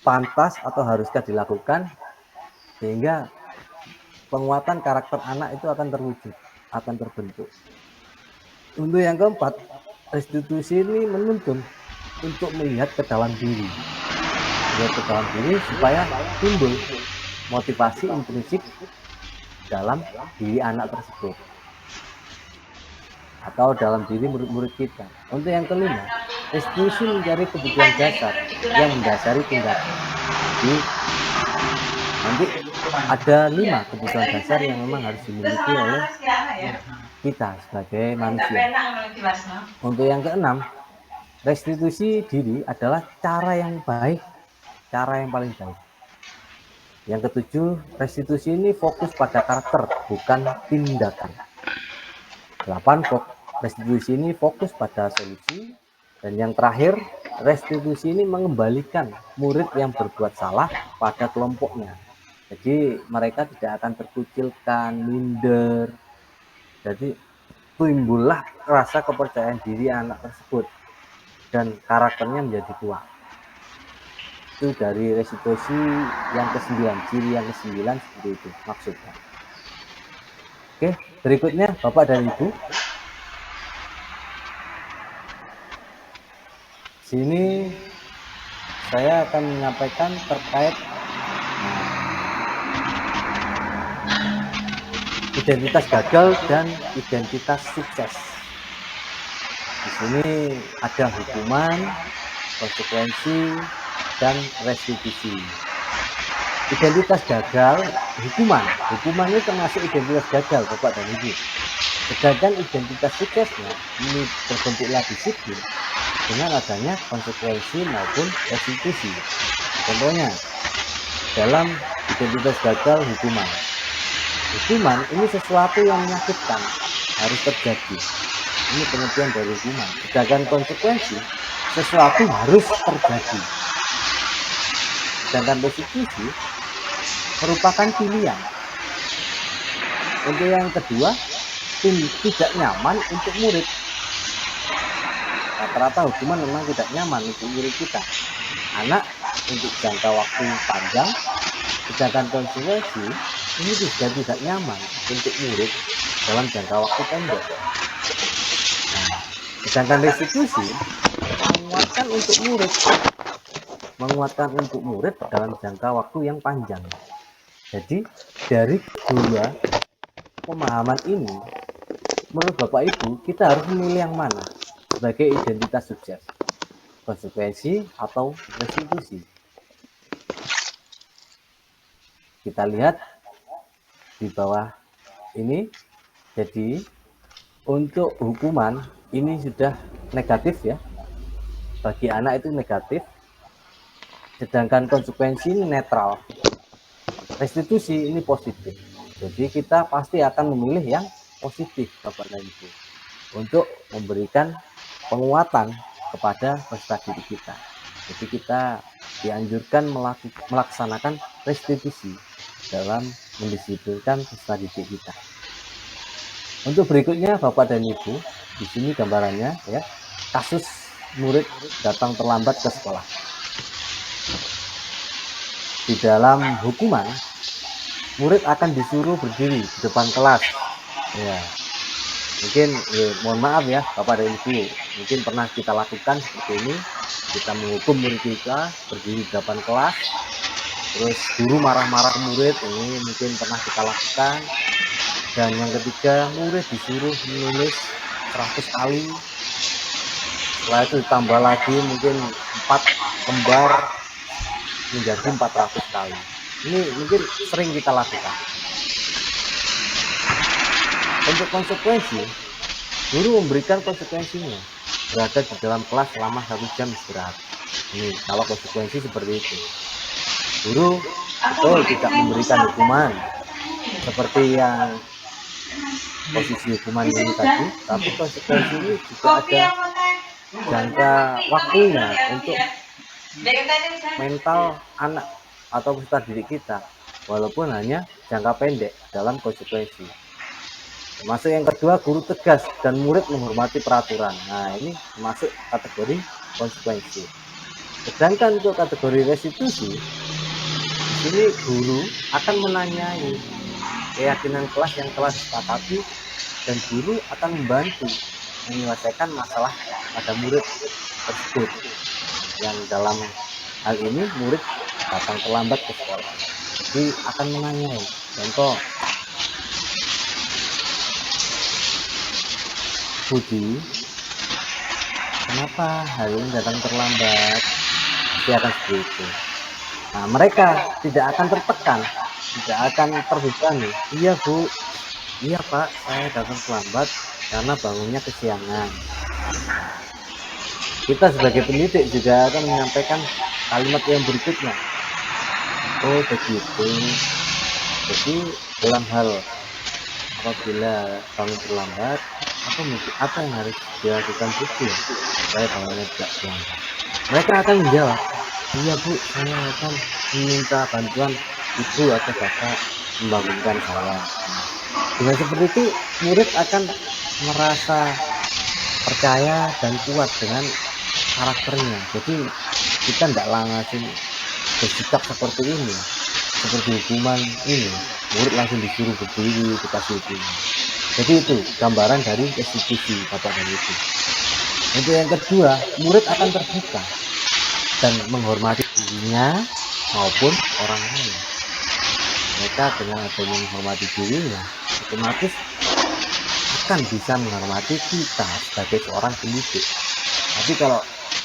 pantas atau haruskah dilakukan, sehingga penguatan karakter anak itu akan terwujud, akan terbentuk. Untuk yang keempat, restitusi ini menuntun untuk melihat ke dalam diri, supaya timbul motivasi intrinsik dalam diri anak tersebut atau dalam diri murid-murid kita. Untuk yang kelima, restitusi mencari kebutuhan dasar yang mendasari tindakan. Jadi nanti ada 5 kebutuhan dasar yang memang harus dimiliki oleh kita sebagai manusia. Untuk yang keenam, restitusi diri adalah cara yang baik, cara yang paling baik. Yang ketujuh, restitusi ini fokus pada karakter, bukan tindakan. 8, restitusi ini fokus pada solusi. Dan yang terakhir, restitusi ini mengembalikan murid yang berbuat salah pada kelompoknya. Jadi mereka tidak akan terkucilkan, minder. Jadi timbullah rasa kepercayaan diri anak tersebut dan karakternya menjadi kuat. Itu dari restitusi yang ke-9, ciri yang ke-9 seperti itu maksudnya. Oke, berikutnya Bapak dan Ibu. Sini saya akan menyampaikan terkait identitas gagal dan identitas sukses. Di sini ada hukuman, konsekuensi, dan restitusi. Identitas gagal, hukuman ini termasuk identitas gagal Bapak dan Ibu. Sedangkan identitas suksesnya ini terbentuklah disiplin dengan adanya konsekuensi maupun restitusi. Contohnya dalam identitas gagal, hukuman ini sesuatu yang menyakitkan harus terjadi, ini pengertian dari hukuman. Sedangkan konsekuensi sesuatu harus terjadi. Sedangkan restitusi merupakan pilihan. Untuk yang kedua, tidak nyaman untuk murid. Rata-rata hukuman memang tidak nyaman untuk murid kita, anak, untuk jangka waktu panjang. Sedangkan konsekuensi ini juga tidak nyaman untuk murid dalam jangka waktu pendek. Nah, sedangkan restitusi menguatkan untuk murid dalam jangka waktu yang panjang. Jadi dari dua pemahaman ini, menurut Bapak Ibu, kita harus memilih yang mana sebagai identitas sukses, konsekuensi atau restitusi. Kita lihat di bawah ini. Jadi untuk hukuman ini sudah negatif ya, bagi anak itu negatif. Sedangkan konsekuensi ini netral, restitusi ini positif. Jadi kita pasti akan memilih yang positif Bapak dan Ibu untuk memberikan penguatan kepada peserta didik kita. Jadi kita dianjurkan melaksanakan restitusi dalam mendisiplinkan peserta didik kita. Untuk berikutnya Bapak dan Ibu, di sini gambarannya ya, kasus murid datang terlambat ke sekolah. Di dalam hukuman, murid akan disuruh berdiri di depan kelas. Ya, mungkin mohon maaf ya Bapak dan Ibu, mungkin pernah kita lakukan seperti ini. Kita menghukum murid kita berdiri di depan kelas, terus guru marah-marah murid, ini mungkin pernah kita lakukan. Dan yang ketiga, murid disuruh menulis 100 kali. Setelah itu ditambah lagi mungkin 4 lembar menjadi 400 kali. Ini mungkin sering kita lakukan. Untuk konsekuensi, guru memberikan konsekuensinya, berada di dalam kelas selama 1 jam istirahat. Ini kalau konsekuensi seperti itu. guru betul tidak memberikan hukuman seperti yang posisi hukuman ini tadi, tapi konsekuensi ini juga ada jangka waktunya untuk mental anak atau peserta didik kita, walaupun hanya jangka pendek dalam konsekuensi. Termasuk yang kedua, guru tegas dan murid menghormati peraturan. Nah, ini masuk kategori konsekuensi. Sedangkan untuk kategori restitusi, di sini guru akan menanyai keyakinan kelas yang telah disepakati dan guru akan membantu menyelesaikan masalah pada murid tersebut. Yang dalam hal ini murid datang terlambat ke sekolah, jadi akan menanyai. Contoh, Budi, kenapa hari ini datang terlambat? Pasti akan seperti itu. Nah, mereka tidak akan tertekan, tidak akan terbebani. Iya Bu, iya Pak, saya datang terlambat karena bangunnya kesiangan. Kita sebagai pendidik juga akan menyampaikan kalimat yang berikutnya. Oh begitu. Jadi dalam hal apabila bangun terlambat, apa yang harus dilakukan itu supaya bangunnya tidak terlambat? Mereka akan menjawab, iya Bu, saya akan meminta bantuan ibu atau bapak membangunkan saya. Dengan seperti itu, murid akan merasa percaya dan kuat dengan karakternya. Jadi kita tidak langsung bersikap seperti ini, seperti hukuman ini, murid langsung disuruh berdiri, dikasih hukuman. Jadi itu gambaran dari restitusi Bapak dan Ibu. Untuk yang kedua, murid akan terbuka dan menghormati dirinya maupun orang lain. Mereka dengan adanya menghormati dirinya, otomatis akan bisa menghormati kita sebagai seorang pendidik. Tapi kalau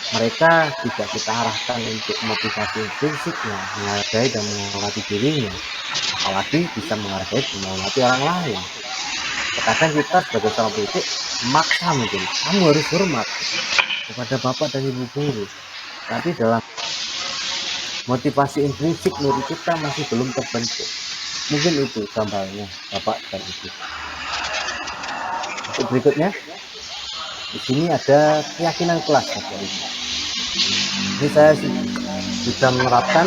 mereka tidak kita arahkan untuk motivasi prinsipnya, menghargai dan menghormati dirinya, apalagi bisa menghargai dan menghormati orang lain. Terkadang kita sebagai seorang pendidik maksa mungkin, kamu harus hormat kepada bapak dan ibu guru. Tapi dalam motivasi intrinsik murid kita masih belum terbentuk. Mungkin itu gambarnya bapak dan ibu. Untuk berikutnya, di sini ada keyakinan kelas Bapak Ibu. Ini saya sudah menerapkan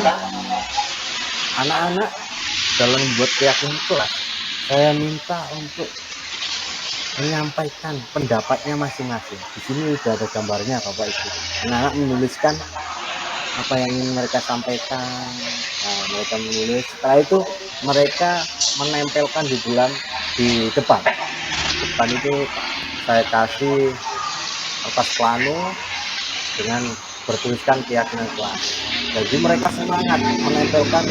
anak-anak dalam membuat keyakinan kelas. Saya minta untuk menyampaikan pendapatnya masing-masing. Di sini sudah ada gambarnya Bapak Ibu. Anak-anak menuliskan apa yang ingin mereka sampaikan. Nah, mereka menulis. Setelah itu mereka menempelkan di depan. Depan itu saya kasih kertas plano dengan bertuliskan keyakinan kelas. Jadi mereka semangat menempelkan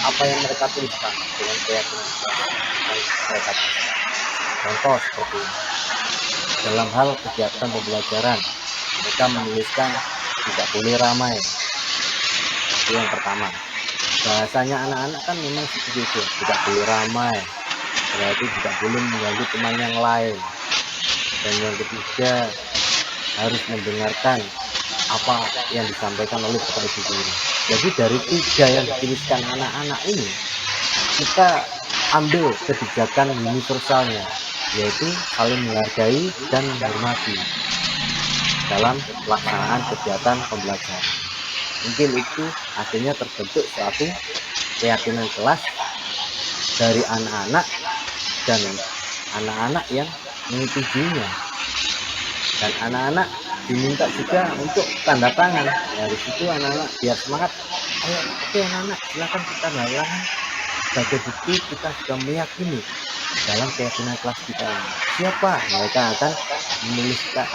apa yang mereka tuliskan dengan keyakinan kelas yang mereka tuliskan. Contoh seperti ini. Dalam hal kegiatan pembelajaran, mereka menuliskan tidak boleh ramai. Itu yang pertama. Bahasanya anak-anak kan memang seperti itu, tidak boleh ramai. Berarti tidak boleh mengganggu teman yang lain. Dan yang ketiga, harus mendengarkan apa yang disampaikan oleh bapak ibu guru. Jadi dari 3 yang dituliskan anak-anak ini, kita ambil kebijakan universalnya, yaitu saling menghargai dan menghormati dalam pelaksanaan kegiatan pembelajaran. Mungkin itu akhirnya terbentuk suatu keyakinan kelas dari anak-anak dan anak-anak yang menyetujuinya. Dan anak-anak diminta juga untuk tanda tangan. Dari situ anak-anak biar semangat. Ayo, oke anak-anak, silakan kita tanda tangan sebagai bukti kita sudah meyakini dalam keyakinan kelas kita ini. Siapa? Mereka akan menuliskan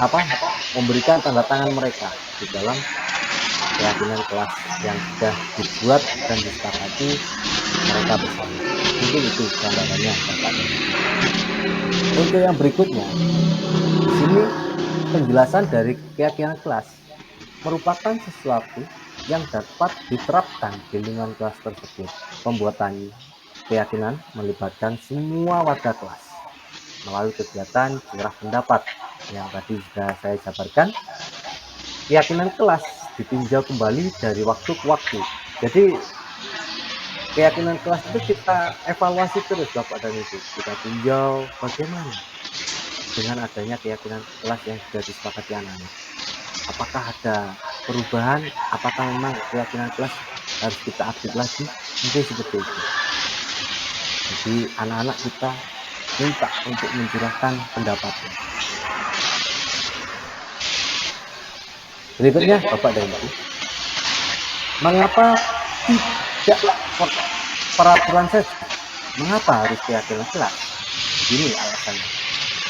memberikan tanda tangan mereka di dalam keyakinan kelas yang sudah dibuat dan disepakati mereka bersama. Mungkin itu gambarannya Bapak. Untuk yang berikutnya, di sini penjelasan dari keyakinan kelas merupakan sesuatu yang dapat diterapkan di lingkungan kelas tersebut. Pembuatan keyakinan melibatkan semua warga kelas melalui kegiatan curah pendapat yang tadi sudah saya jabarkan. Keyakinan kelas ditinjau kembali dari waktu ke waktu. Jadi keyakinan kelas itu kita evaluasi terus Bapak dan Ibu. Kita tinjau bagaimana dengan adanya keyakinan kelas yang sudah disepakati anak-anak. Apakah ada perubahan? Apakah memang keyakinan kelas harus kita update lagi? Mungkin seperti itu. Jadi anak-anak kita minta untuk mencurahkan pendapatnya. Berikutnya Bapak dan Ibu, mengapa tidak peraturan saja? Mengapa harus keyakinan kelas? Ini alasannya.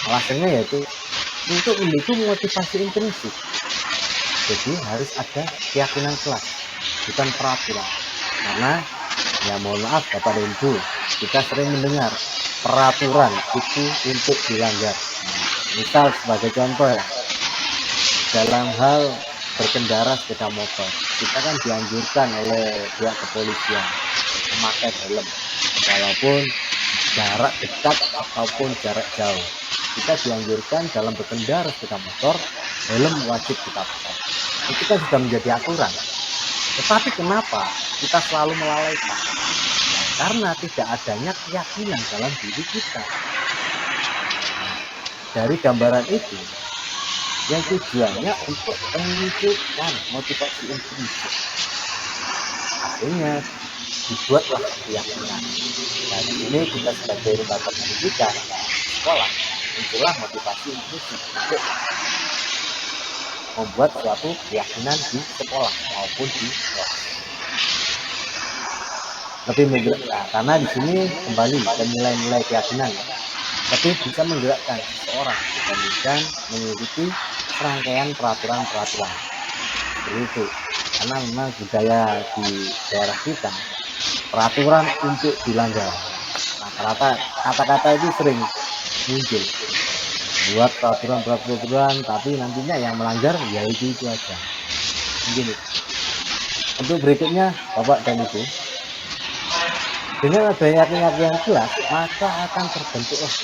Alasannya yaitu untuk mendukung motivasi intrinsik. Jadi harus ada keyakinan kelas, bukan peraturan. Karena ya mohon maaf Bapak dan Ibu, kita sering mendengar peraturan itu untuk dilanggar. Misal sebagai contoh ya, dalam hal berkendara sepeda motor, kita kan dianjurkan oleh pihak kepolisian memakai helm, walaupun jarak dekat ataupun jarak jauh. Kita dianjurkan dalam berkendara sepeda motor, helm wajib kita pakai. Itu kan sudah menjadi aturan. Tetapi kenapa kita selalu melalaikan? Karena tidak adanya keyakinan dalam diri kita. Dari gambaran itu, yang tujuannya untuk memunculkan motivasi intrinsik. Artinya dibuatlah keyakinan. Dan ini kita sebagai lembaga pendidikan sekolah muncullah motivasi intrinsik untuk membuat suatu keyakinan di sekolah maupun di kelas. Lebih menggerakkan, karena di sini kembali ke nilai-nilai keyakinan, tapi bisa menggerakkan seseorang dibandingkan mengikuti serangkaian peraturan-peraturan. Seperti itu. Karena memang budaya di daerah kita peraturan untuk dilanggar. Rata-rata kata-kata itu sering muncul. Buat peraturan-peraturan, tapi nantinya yang melanggar ya itu aja. Mungkin itu. Untuk berikutnya Bapak dan Ibu, dengan adanya keyakinan kelas, maka akan terbentuklah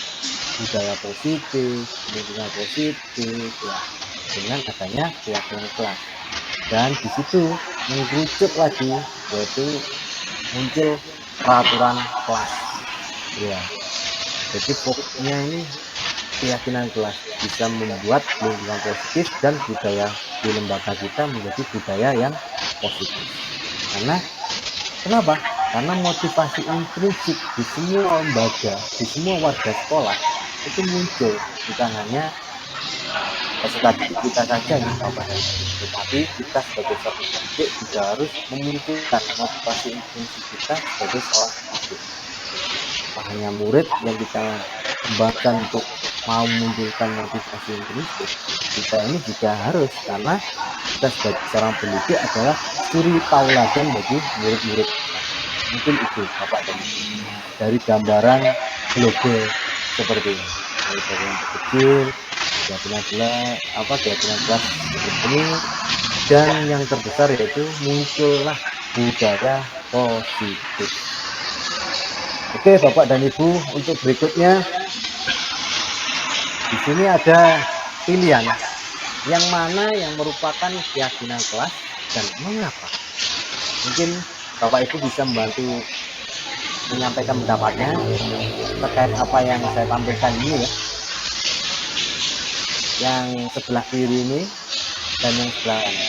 budaya positif, lingkungan positif, ya, dengan adanya keyakinan kelas. Dan di situ mengerucut lagi, yaitu muncul peraturan kelas. Ya, jadi fokusnya ini keyakinan kelas bisa membuat lingkungan positif dan budaya di lembaga kita menjadi budaya yang positif. Karena kenapa? Karena motivasi intrinsik di semua lembaga, di semua warga sekolah itu muncul, bukan hanya peserta didik kita saja nih Bapak, tetapi kita sebagai seorang pendidik juga harus memunculkan motivasi intrinsik kita sebagai seorang pendidik. Bukan hanya murid yang kita kembangkan untuk mau memunculkan motivasi intrinsik, kita ini juga harus, karena kita sebagai seorang pendidik adalah suri tauladan bagi murid-murid. Mungkin itu Bapak dan Ibu dari gambaran global seperti ini. Dari yang kecil, keyakinan kelas ini, dan yang terbesar yaitu muncullah budaya positif. Oke Bapak dan Ibu, untuk berikutnya di sini ada pilihan yang mana yang merupakan keyakinan kelas dan mengapa. Mungkin Bapak Ibu bisa membantu menyampaikan pendapatnya terkait apa yang saya tampilkan ini ya. Yang sebelah kiri ini dan yang sebelah kanan.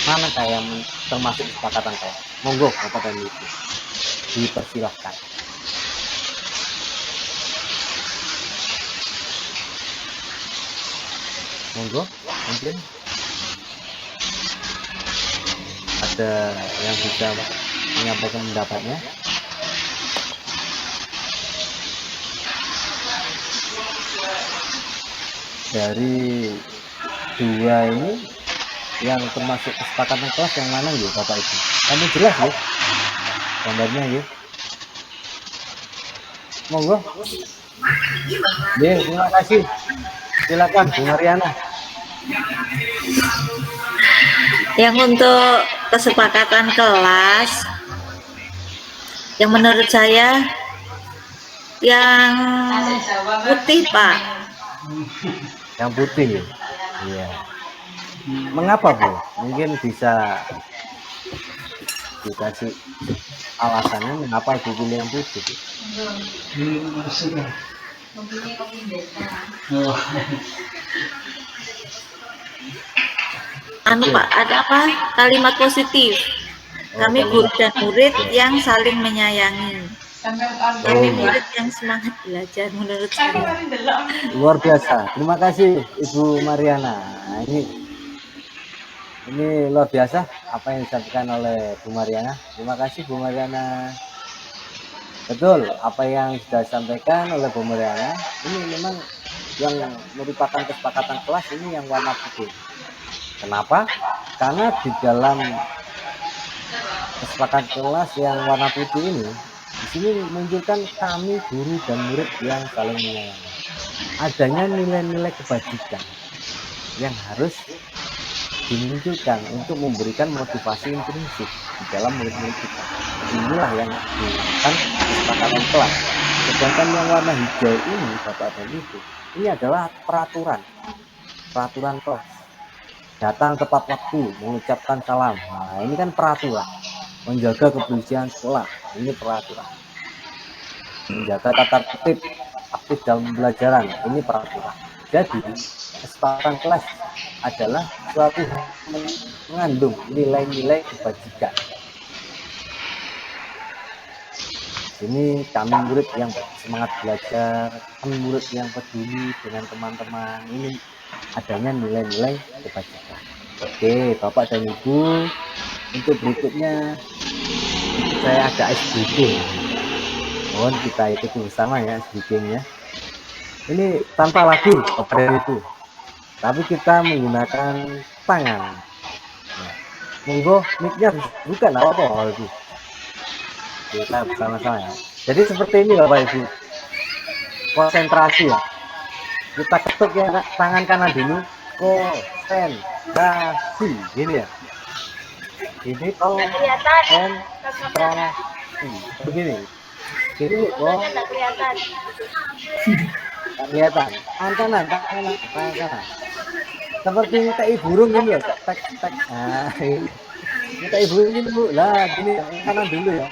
Mana yang termasuk kesepakatan saya? Monggo Bapak dan Ibu, dipersilahkan. Monggo, mungkin ada yang bisa menyampaikan pendapatnya. Dari dua ini yang termasuk kesepakatan kelas yang mana ya Bapak Ibu? Kamu jelas ya gambarnya ya? Monggo. Terima kasih. Silakan Bu Mariana. Yang untuk kesepakatan kelas, yang menurut saya yang putih Pak. Yang putih ya? Iya. Mengapa Bu? Mungkin bisa dikasih alasannya mengapa ibu pilih yang putih? Anu Pak, ada apa? Kalimat positif. Kami guru dan murid yang saling menyayangi. Kami murid yang semangat belajar menurut saya. Luar biasa. Terima kasih Ibu Mariana. Nah, ini luar biasa apa yang disampaikan oleh Bu Mariana. Terima kasih Bu Mariana. Betul apa yang sudah disampaikan oleh Bu Mariana. Ini memang yang merupakan kesepakatan kelas ini yang warna putih. Kenapa? Karena di dalam kesepakatan kelas yang warna putih ini, di sini menunjukkan kami guru dan murid yang saling menyayangi. Adanya nilai-nilai kebajikan yang harus dimunculkan untuk memberikan motivasi intrinsik di dalam murid-murid kita. Inilah yang dilakukan kesepakatan kelas. Sedangkan yang warna hijau ini, Bapak dan Ibu, ini adalah peraturan kelas. Datang tepat waktu, mengucapkan salam. Nah, ini kan peraturan. Menjaga kebersihan sekolah, ini peraturan. Menjaga tata tertib, aktif dalam pembelajaran, ini peraturan. Jadi, kesepakatan kelas adalah suatu mengandung nilai-nilai kebajikan. Ini kami murid yang semangat belajar, kami murid yang peduli dengan teman-teman. Ini adanya nilai-nilai kebajikan. Oke, Bapak dan Ibu, untuk berikutnya saya ada SBG. Mohon kita ikuti bersama ya SBG-nya. Ini tanpa lagu, Bapak dan Ibu. Tapi kita menggunakan tangan. Nah, monggo mic-nya bukan apa-apa itu. Kita bersama-sama ya. Jadi seperti ini Bapak Ibu. Konsentrasi ya. Kita ketuk ya tangan kanan dulu. Konsentrasi. Gini ya. Ini konsentrasi. Begini. Jadi Tidak kelihatan. kelihatan. Tangan kanan. Seperti kayak burung ini ya. Tek. Nah, ini kayak burung ini Bu. Lah, gini tangan kanan dulu ya.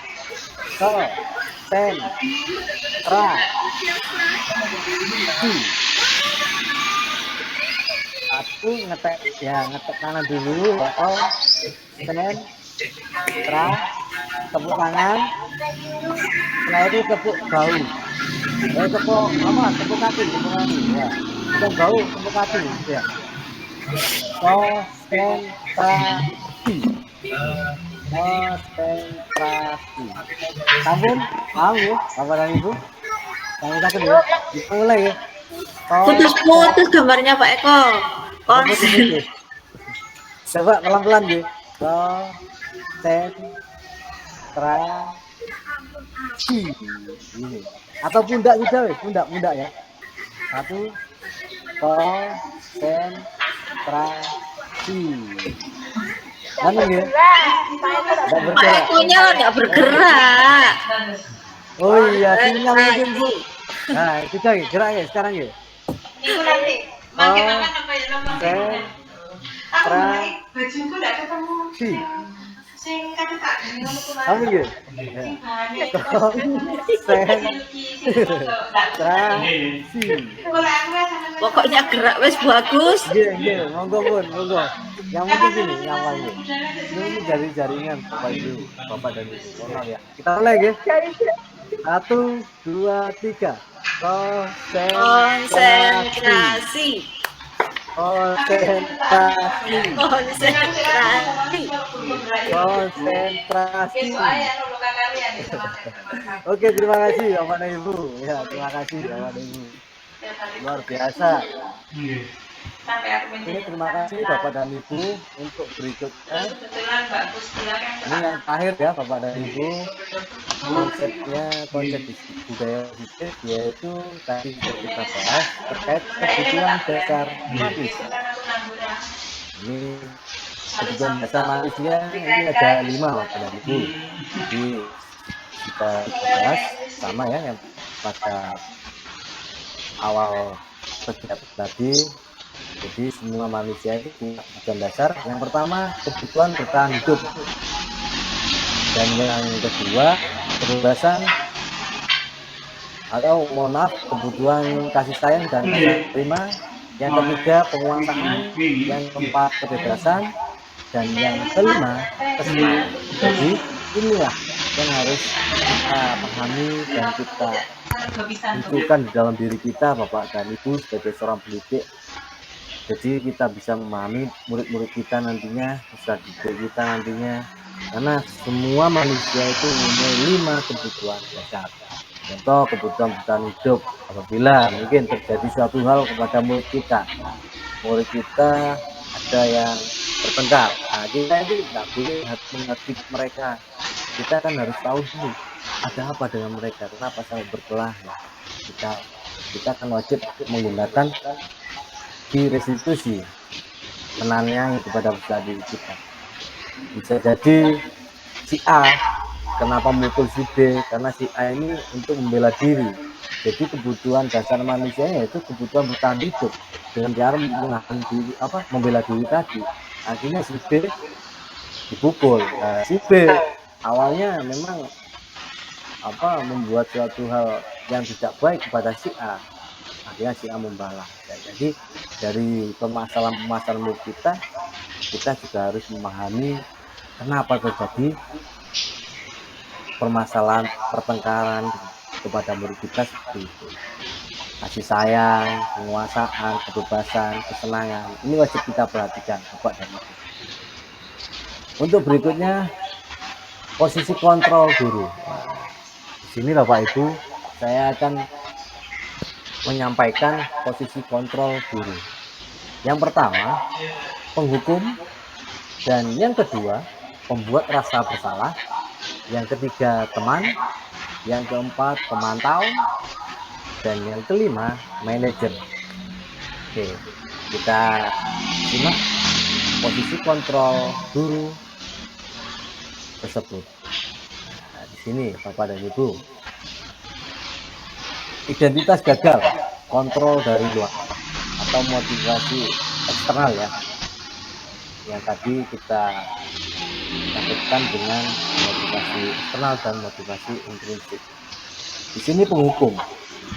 Aku ngetek kanan dulu. Tepuk tangan. Setelah itu tepuk bahu. Tepuk kaki ya. Tepuk bahu, tepuk kaki ya. Konsentrasi. Sampun, paham ya, Bapak dan Ibu? Kami takut ya, dimulai ya. Putus-putus gambarnya Pak Eko. Konsen. Coba pelan-pelan ya. Konsentrasi. Ini. Atau pundak juga ya, pundak ya. Satu. Konsentrasi. Anu ya? Pak Ekonya nggak bergerak. Oh iya, sinyal mungkin Bu. Nah, itu lagi gerak ya sekarang ya. Itu nanti. Makin lama apa ya namanya? Bajuku enggak ketemu. Sing kan tak ngono kuwi. Kamu ya? Pokoknya gerak wes bagus. Nggih, monggo Bun, monggo. Yang penting gini, nyaman ya. Ini dari jaringan Bapak Ibu, Bapak dan Ibu. Mohon ya. Kita mulai ya. 1, 2, 3. Konsentrasi. Konsentrasi. Oke, terima kasih Bapak dan Ibu. Ya, terima kasih Bapak dan Ibu. Luar biasa. Ini terima kasih Bapak dan Ibu untuk berikutnya. Ini yang terakhir ya Bapak dan Ibu. Konsep budaya bisnis yaitu tadi kita bahas terkait kebutuhan dasar manusia. Ini kebutuhan dasar manusia ini ada 5 Bapak dan Ibu. Jadi kita bahas sama ya yang pada awal kegiatan tadi. Jadi semua manusia itu punya kebutuhan dasar. Yang pertama kebutuhan bertahan hidup. Dan yang kedua, kebebasan atau mohon maaf, kebutuhan kasih sayang dan terima. Yang ketiga, penguasaan. Yang keempat, kebebasan. Dan yang kelima, kesenangan. Jadi inilah yang harus kita pahami dan kita munculkan di dalam diri kita, Bapak dan Ibu, sebagai seorang pendidik. Jadi kita bisa memahami murid-murid kita nantinya, peserta didik kita nantinya, karena semua manusia itu mempunyai 5 kebutuhan dasar. Contoh, kebutuhan bertahan hidup. Apabila mungkin terjadi suatu hal kepada murid kita ada yang bertengkar, nah kita itu tidak boleh menghadapi mereka. Kita kan harus tahu dulu ada apa dengan mereka, kenapa sampai berkelah. Kita kan wajib menggunakan di restitusi, menanyai kepada peserta didik kita. Bisa jadi si A kenapa mukul si B, karena si A ini untuk membela diri. Jadi kebutuhan dasar manusia yaitu kebutuhan bertahan hidup dengan cara menahan diri, membela diri tadi. Akhirnya si B dipukul. Nah, si B awalnya memang membuat suatu hal yang tidak baik kepada si A. Akhirnya si A membalas. Jadi dari permasalahan murid kita juga harus memahami kenapa terjadi permasalahan pertengkaran kepada murid kita seperti itu. Kasih sayang, penguasaan, kebebasan, kesenangan, ini wajib kita perhatikan, Bapak dan Ibu. Untuk berikutnya, posisi kontrol guru. Di sini Bapak Ibu, saya akan menyampaikan posisi kontrol guru. Yang pertama, penghukum, dan yang kedua, pembuat rasa bersalah. Yang ketiga, teman. Yang keempat, pemantau. Dan yang kelima, manajer. Oke, kita simak posisi kontrol guru tersebut. Nah, di sini Bapak dan Ibu, identitas gagal, kontrol dari luar atau motivasi eksternal ya, yang tadi kita lakukan dengan motivasi eksternal dan motivasi intrinsik. Di sini penghukum.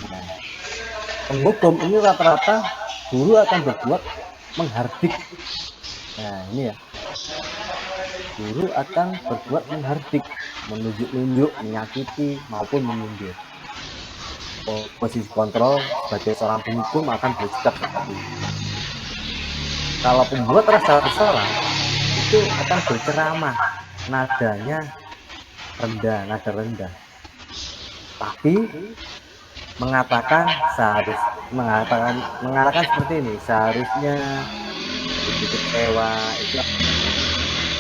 Nah, penghukum ini rata-rata guru akan berbuat menghardik. Nah ini ya, guru akan berbuat menghardik, menunjuk-nunjuk, menyakiti maupun menyindir. Posisi kontrol sebagai seorang penghukum akan bersikap seperti ini. Kalau pembuat rasa bersalah itu akan berceramah, nadanya rendah, nada rendah, tapi mengatakan seperti ini, seharusnya itu kecewa, itu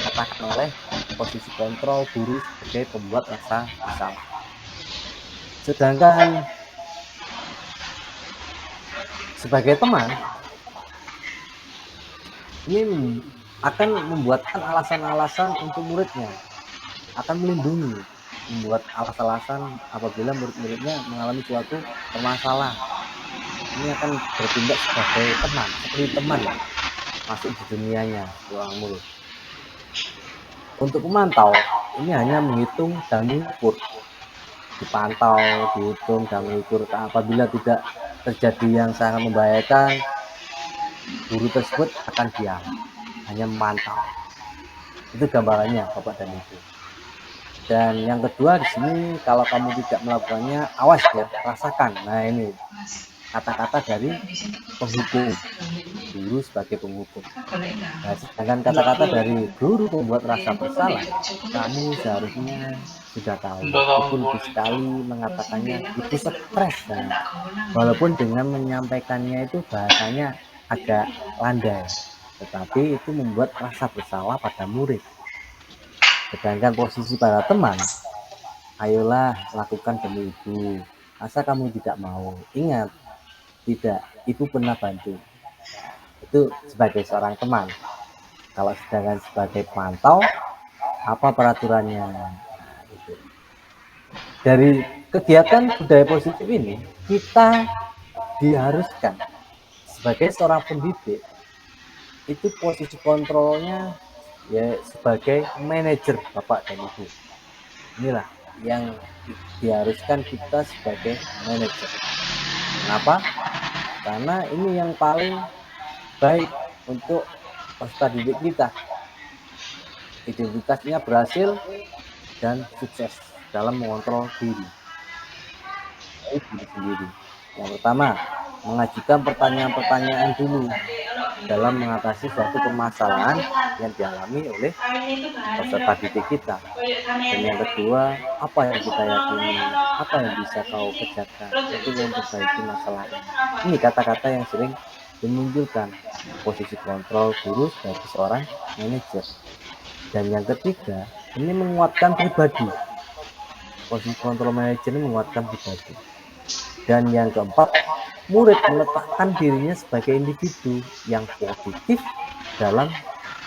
dikatakan oleh posisi kontrol guru sebagai pembuat rasa bersalah. Sedangkan sebagai teman, ini akan membuatkan alasan-alasan untuk muridnya, akan melindungi, membuat alasan-alasan apabila murid-muridnya mengalami suatu permasalahan. Ini akan bertindak sebagai teman, seperti teman masuk di dunianya seorang murid. Untuk pemantau, ini hanya menghitung dan mengukur, dipantau, dihitung dan mengukur. Apabila tidak terjadi yang sangat membahayakan, guru tersebut akan diam, hanya memantau. Itu gambarannya Bapak dan Ibu. Dan yang kedua di sini, kalau kamu tidak melakukannya, awas ya, rasakan. Nah ini kata-kata dari penghukum, guru sebagai penghukum. Nah, sedangkan kata-kata dari guru pembuat rasa bersalah, kamu seharusnya sudah tahu. Ibu lebih sekali mengatakannya, ibu stres. Nah, walaupun dengan menyampaikannya itu bahasanya agak landai, tetapi itu membuat rasa bersalah pada murid. Sedangkan posisi para teman, ayolah lakukan demi ibu. Asa kamu tidak mau, ingat, tidak, ibu pernah bantu. Itu sebagai seorang teman. Kalau sedangkan sebagai pemantau, apa peraturannya? Nah, itu. Dari kegiatan budaya positif ini, kita diharuskan sebagai seorang pendidik, itu posisi kontrolnya ya sebagai manajer Bapak dan Ibu. Inilah yang diharuskan kita sebagai manajer. Kenapa? Karena ini yang paling baik untuk peserta didik kita. Identitasnya berhasil dan sukses dalam mengontrol diri sendiri. Yang pertama, mengajukan pertanyaan-pertanyaan dulu dalam mengatasi suatu permasalahan yang dialami oleh peserta didik kita. Dan yang kedua, apa yang kita yakini, apa yang bisa kau kerjakan untuk memperbaiki masalah ini. Ini kata-kata yang sering memunculkan posisi kontrol guru sebagai seorang manajer. Dan yang ketiga, ini menguatkan pribadi. Posisi kontrol manajer ini menguatkan pribadi. Dan yang keempat, murid meletakkan dirinya sebagai individu yang positif dalam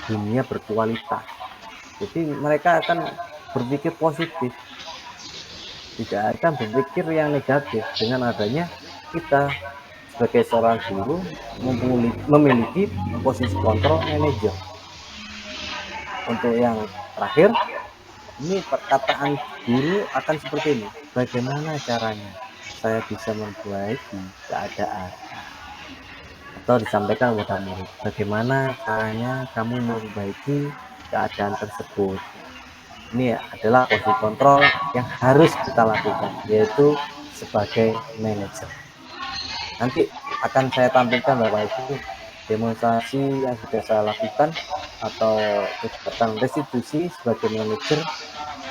dunia berkualitas. Jadi mereka akan berpikir positif, tidak akan berpikir yang negatif. Dengan adanya kita sebagai seorang guru memiliki posisi kontrol manajer. Untuk yang terakhir, ini perkataan guru akan seperti ini. Bagaimana caranya saya bisa memperbaiki keadaan? Atau disampaikan kepada murid, bagaimana caranya kamu memperbaiki keadaan tersebut? Ini adalah posisi kontrol yang harus kita lakukan, yaitu sebagai manajer. Nanti akan saya tampilkan Bapak Ibu demonstrasi yang sudah saya lakukan atau kegiatan restitusi sebagai manajer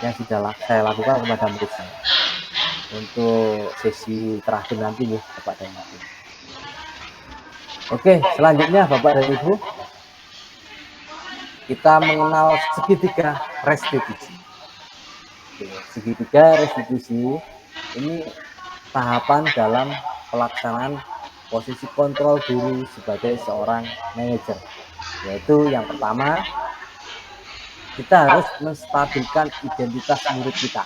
yang sudah saya lakukan kepada murid saya untuk sesi terakhir nanti nih Bapak dan Ibu. Oke, selanjutnya Bapak dan Ibu, kita mengenal segitiga restitusi. Oke, segitiga restitusi ini tahapan dalam pelaksanaan posisi kontrol guru sebagai seorang manajer. Yaitu yang pertama, kita harus menstabilkan identitas murid kita.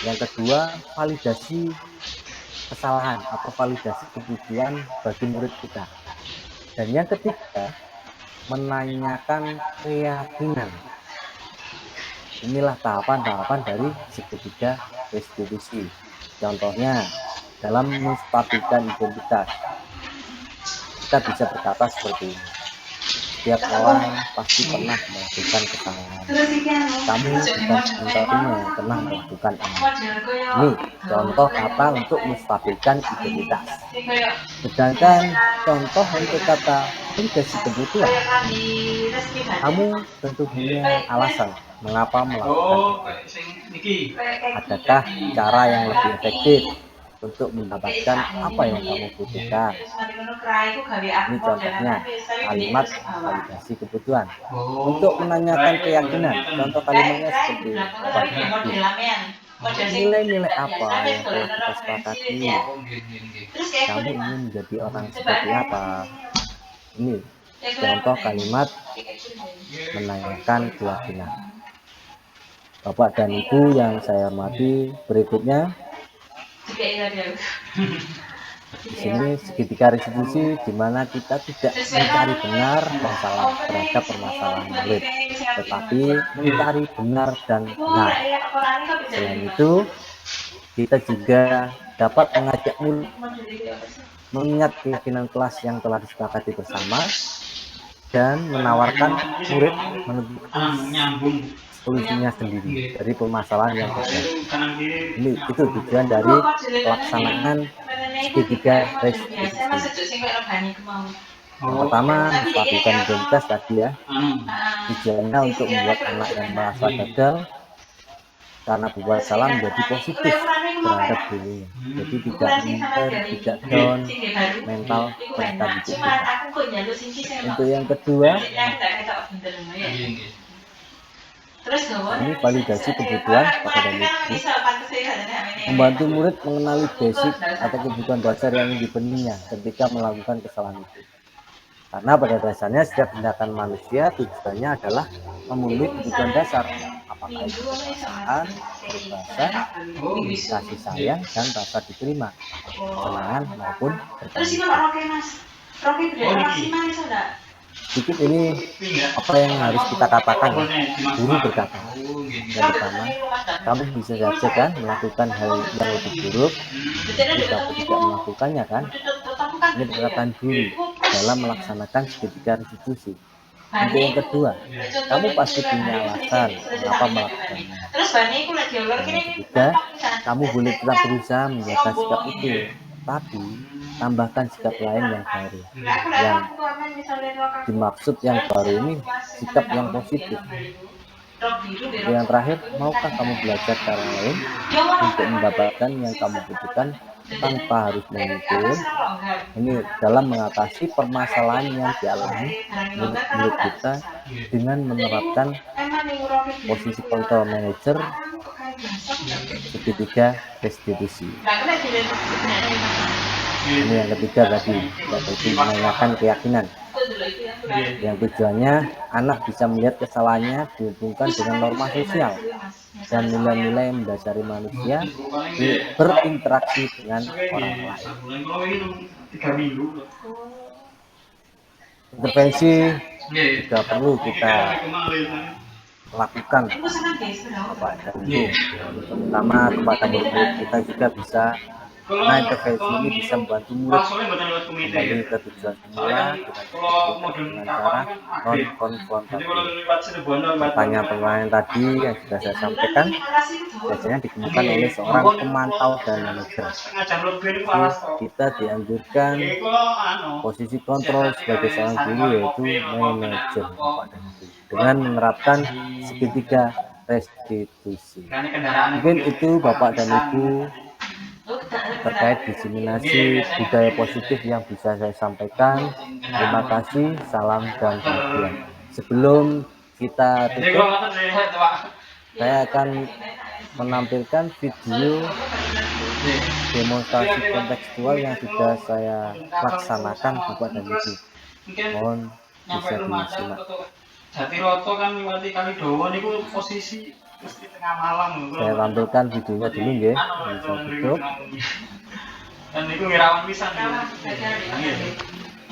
Yang kedua, validasi kesalahan atau validasi kebutuhan bagi murid kita. Dan yang ketiga, menanyakan keyakinan. Inilah tahapan-tahapan dari segitiga restitusi. Contohnya, dalam menstabilkan identitas, kita bisa berkata seperti ini. Setiap orang pasti pernah melakukan kesalahan. Kamu bukan satu-satunya yang pernah melakukan ini. Ini contoh kata untuk menstabilkan identitas. Sedangkan contoh untuk kata validasi kebutuhan, kamu tentu punya alasan mengapa melakukan itu. Adakah cara yang lebih efektif untuk mendapatkan apa yang kamu butuhkan? Ini contohnya kalimat validasi kebutuhan. Untuk menanyakan keyakinan, contoh kalimatnya seperti nilai-nilai apa yang telah kita sepakati? Kamu ingin menjadi orang seperti apa? Ini contoh kalimat menanyakan keyakinan. Bapak dan Ibu yang saya hormati, berikutnya di sini segitiga restitusi di mana kita tidak mencari benar dan salah terhadap permasalahan murid, tetapi mencari benar dan benar. Selain itu, kita juga dapat mengajak murid mengingat keyakinan kelas yang telah disepakati bersama dan menawarkan murid menentukan solusinya sendiri dari permasalahan yang terjadi. Ini itu tujuan dari pelaksanaan segitiga restitusi. Yang pertama, menstabilkan identitas tadi ya. Tujuannya untuk membuat anak yang merasa gagal karena berbuat salah menjadi positif terhadap dirinya. Jadi tidak minder, tidak down mental peserta didik kita. Untuk yang kedua, ini validasi kebutuhan pada murid, membantu murid mengenali basic atau kebutuhan dasar yang dipenuhinya ketika melakukan kesalahan itu. Karena pada dasarnya setiap tindakan manusia tujuannya adalah memenuhi kebutuhan dasar, apakah itu perasaan, berbahasa, kasih sayang, dan rasa diterima, kesenangan maupun bertanggung jawab. sedikit ini apa yang harus kita katakan ya. Guru berkata yang pertama, kamu bisa saja kan melakukan hal yang lebih buruk jika aku tidak melakukannya kan. Ini perkataan guru dalam melaksanakan segitiga restitusi. Untuk yang kedua, kamu pasti punya alasan mengapa melakukannya. Yang ketiga, kamu boleh tetap berusaha menjaga sikap itu, tapi tambahkan sikap lain yang baru. Yang dimaksud yang baru ini sikap yang positif. Yang terakhir, maukah kamu belajar cara lain untuk mendapatkan yang kamu butuhkan tanpa harus memikul? Ini dalam mengatasi permasalahan yang dialami menurut kita dengan menerapkan posisi control manager segitiga restitusi. Ini yang ketiga tadi, yaitu menanyakan keyakinan. Yang tujuannya anak bisa melihat kesalahannya dihubungkan dengan norma sosial dan nilai-nilai yang mendasari manusia berinteraksi dengan orang lain. Intervensi juga perlu kita lakukan kepada ibu, terutama kepada murid. Kita juga bisa, nah intervensi ini bisa membantu murid kembali ke tujuan semula dengan cara non-konfrontatif. Pertanyaan-pertanyaan tadi yang sudah saya sampaikan biasanya ditemukan oleh seorang pemantau dan manajer. Kita dianjurkan posisi kontrol sebagai seorang guru, yaitu manajer dengan menerapkan segitiga restitusi. Mungkin itu Bapak dan Ibu terkait diseminasi budaya positif yang bisa saya sampaikan. Terima kasih, salam dan bahagia. Sebelum kita tutup, saya akan menampilkan video demonstrasi kontekstual yang sudah saya laksanakan Bapak dan Ibu. Mohon bisa disimak. Jatiroto kan liwati kali dawa niku posisi mesti tengah malam. Saya tampilkan videonya dulu nggih. Bisa tutup. Dan niku ngirawan pisan.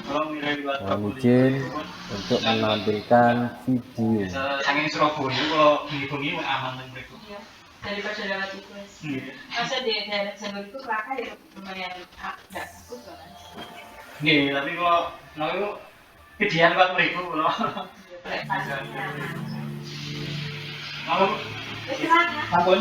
Mohon izin untuk menampilkan video. Saking Surabaya kalau bengi-bengi aman ten mriku. Daripada lewat itu. Masa di daerah Jawa itu kelaka ya lumayan enggak takut kan. Nggih, tapi kalau niku kedian buat mriku kalau Ampun.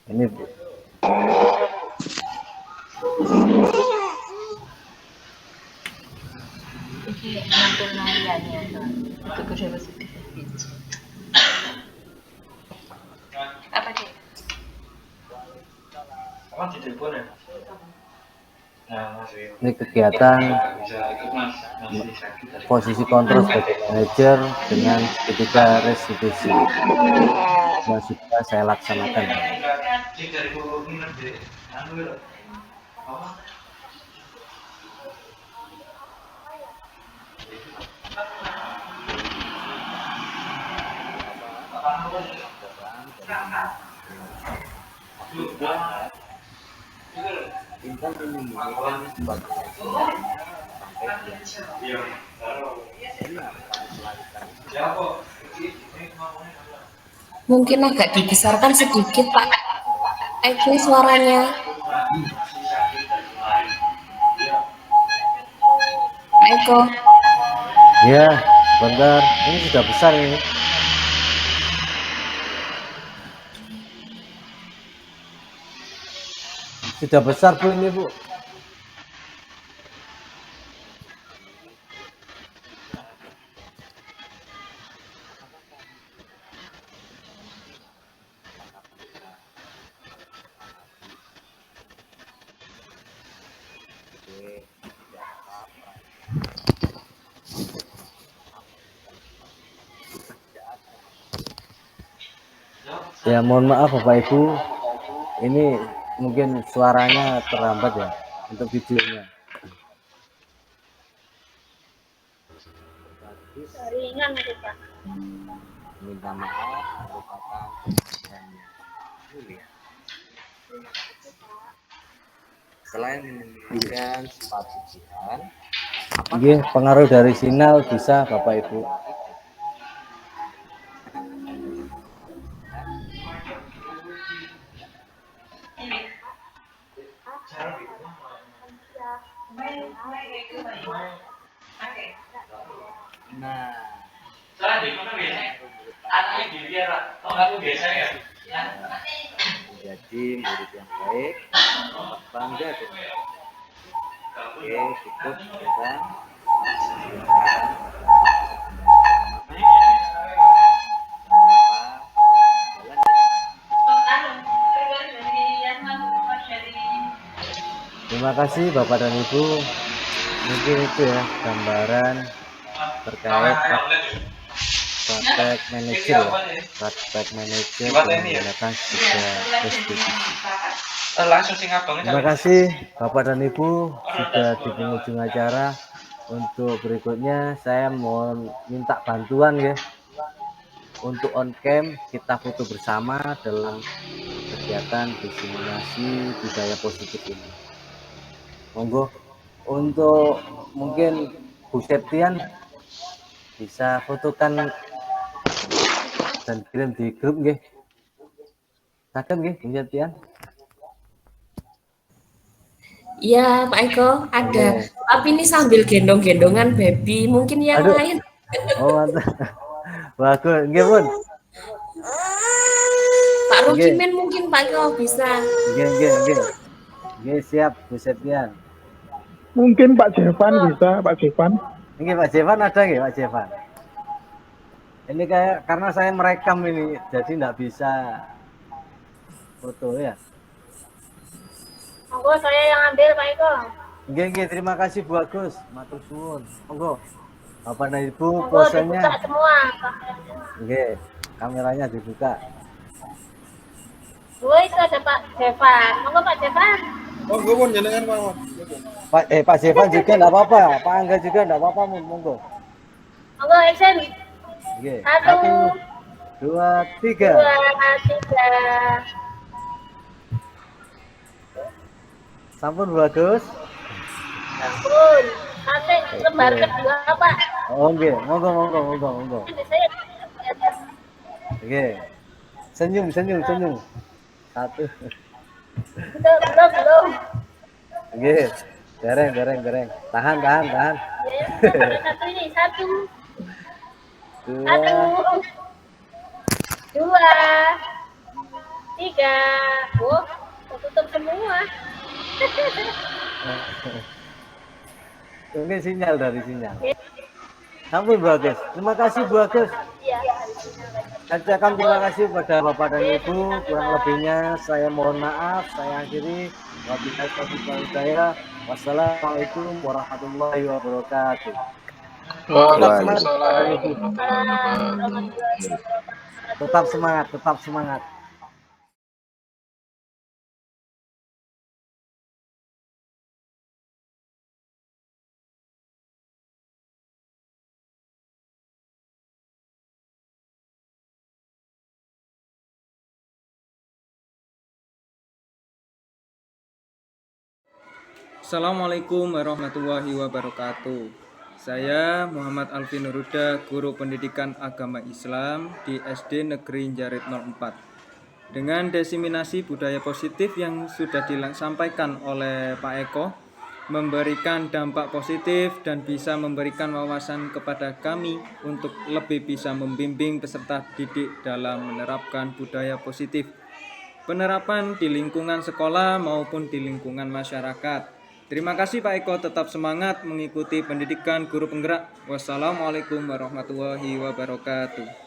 Ini Bu. Apa dia? Apa di telepon ya? Nah, Ini kegiatan bisa ikut Mas. posisi kontrol sebagai manajer dengan ketiga restitusi yang sudah saya laksanakan. Dari guru ini nanti anu apa? Mungkin agak dibesarkan sedikit Pak Eki suaranya. Pak Eko. Ya, sebentar. Ini sudah besar ini. Sudah besar Bu ini Bu. Ya mohon maaf Bapak Ibu, ini mungkin suaranya terlambat ya untuk videonya. Ringan itu Pak. Minta maaf atas kata dan mulia. Selain memberikan sepatu jihan, pengaruh dari sinyal bisa Bapak Ibu. Nah, Soalnya di mana biasanya anaknya dilihat, kalau nggak biasa ya. menjadi murid yang baik, bangga dengan. Oke, cukup kita. Terima kasih Bapak dan Ibu. Mungkin itu ya gambaran terkait praktek manajer menggunakan tiga SDGs. Langsung sing abang. Terima kasih Bapak dan Ibu sudah di penghujung acara. Untuk berikutnya saya mohon minta bantuan ya. Untuk on cam kita foto bersama dalam kegiatan diseminasi budaya positif ini. Monggo untuk mungkin Bu Septian bisa fotokan dan kirim di grup nggih. Saged nggih Bu Septian? Iya, Pak Eko, ada. Tapi ini sambil gendong-gendongan baby, mungkin yang Aduh. lain. Oh, mantap. Bagus, nggih, Bun. Pak Rukimin mungkin Pak Eko bisa. Nggih. Nggih, siap Bu Septian. Mungkin Pak Jevan bisa, Pak Jevan. Ini Pak Jevan ada nggih, Pak Jevan? Ini kayak karena saya merekam ini, jadi nggak bisa foto ya. Monggo saya yang ambil Pak Eko. Nggih, terima kasih Bu Agus, matur suwun. Monggo. Bapak dan Ibu, Monggo posenya. dibuka semua. Nggih, kameranya dibuka. Oh, itu ada Pak Jevan. Monggo Pak Jevan. Monggo pun jenengan mawon. Pak Jevan juga enggak apa-apa, Pak Angga juga enggak apa-apa, monggo. Monggo action. Nggih. 1, 2, 3. 2, 3. Sampun Bu Agus. Ampun. Nanti lembar kedua Pak. Oh nggih, monggo. Saya Nggih. Senyum. 1. belum. Nggih. Dereng. Tahan. Ya, satu ini 1, 2. 2, 3. Oh, tutup semua. Mungkin sinyal. Sampun Bu Agus. Terima kasih Bu Agus. Iya. Saya ucapkan terima kasih kepada Bapak dan Ibu. Kurang lebihnya saya mohon maaf. Saya akhiri. Wabillahi taufiq wal hidayah. Wassalamualaikum warahmatullahi wabarakatuh. Tetap semangat. Assalamualaikum warahmatullahi wabarakatuh. Saya Muhammad Alfi Nuruda, Guru Pendidikan Agama Islam di SD Negeri Jarit 04. Dengan diseminasi budaya positif yang sudah disampaikan oleh Pak Eko, memberikan dampak positif dan bisa memberikan wawasan kepada kami untuk lebih bisa membimbing peserta didik dalam menerapkan budaya positif. Penerapan di lingkungan sekolah maupun di lingkungan masyarakat. Terima kasih Pak Eko, tetap semangat mengikuti pendidikan guru penggerak. Wassalamualaikum warahmatullahi wabarakatuh.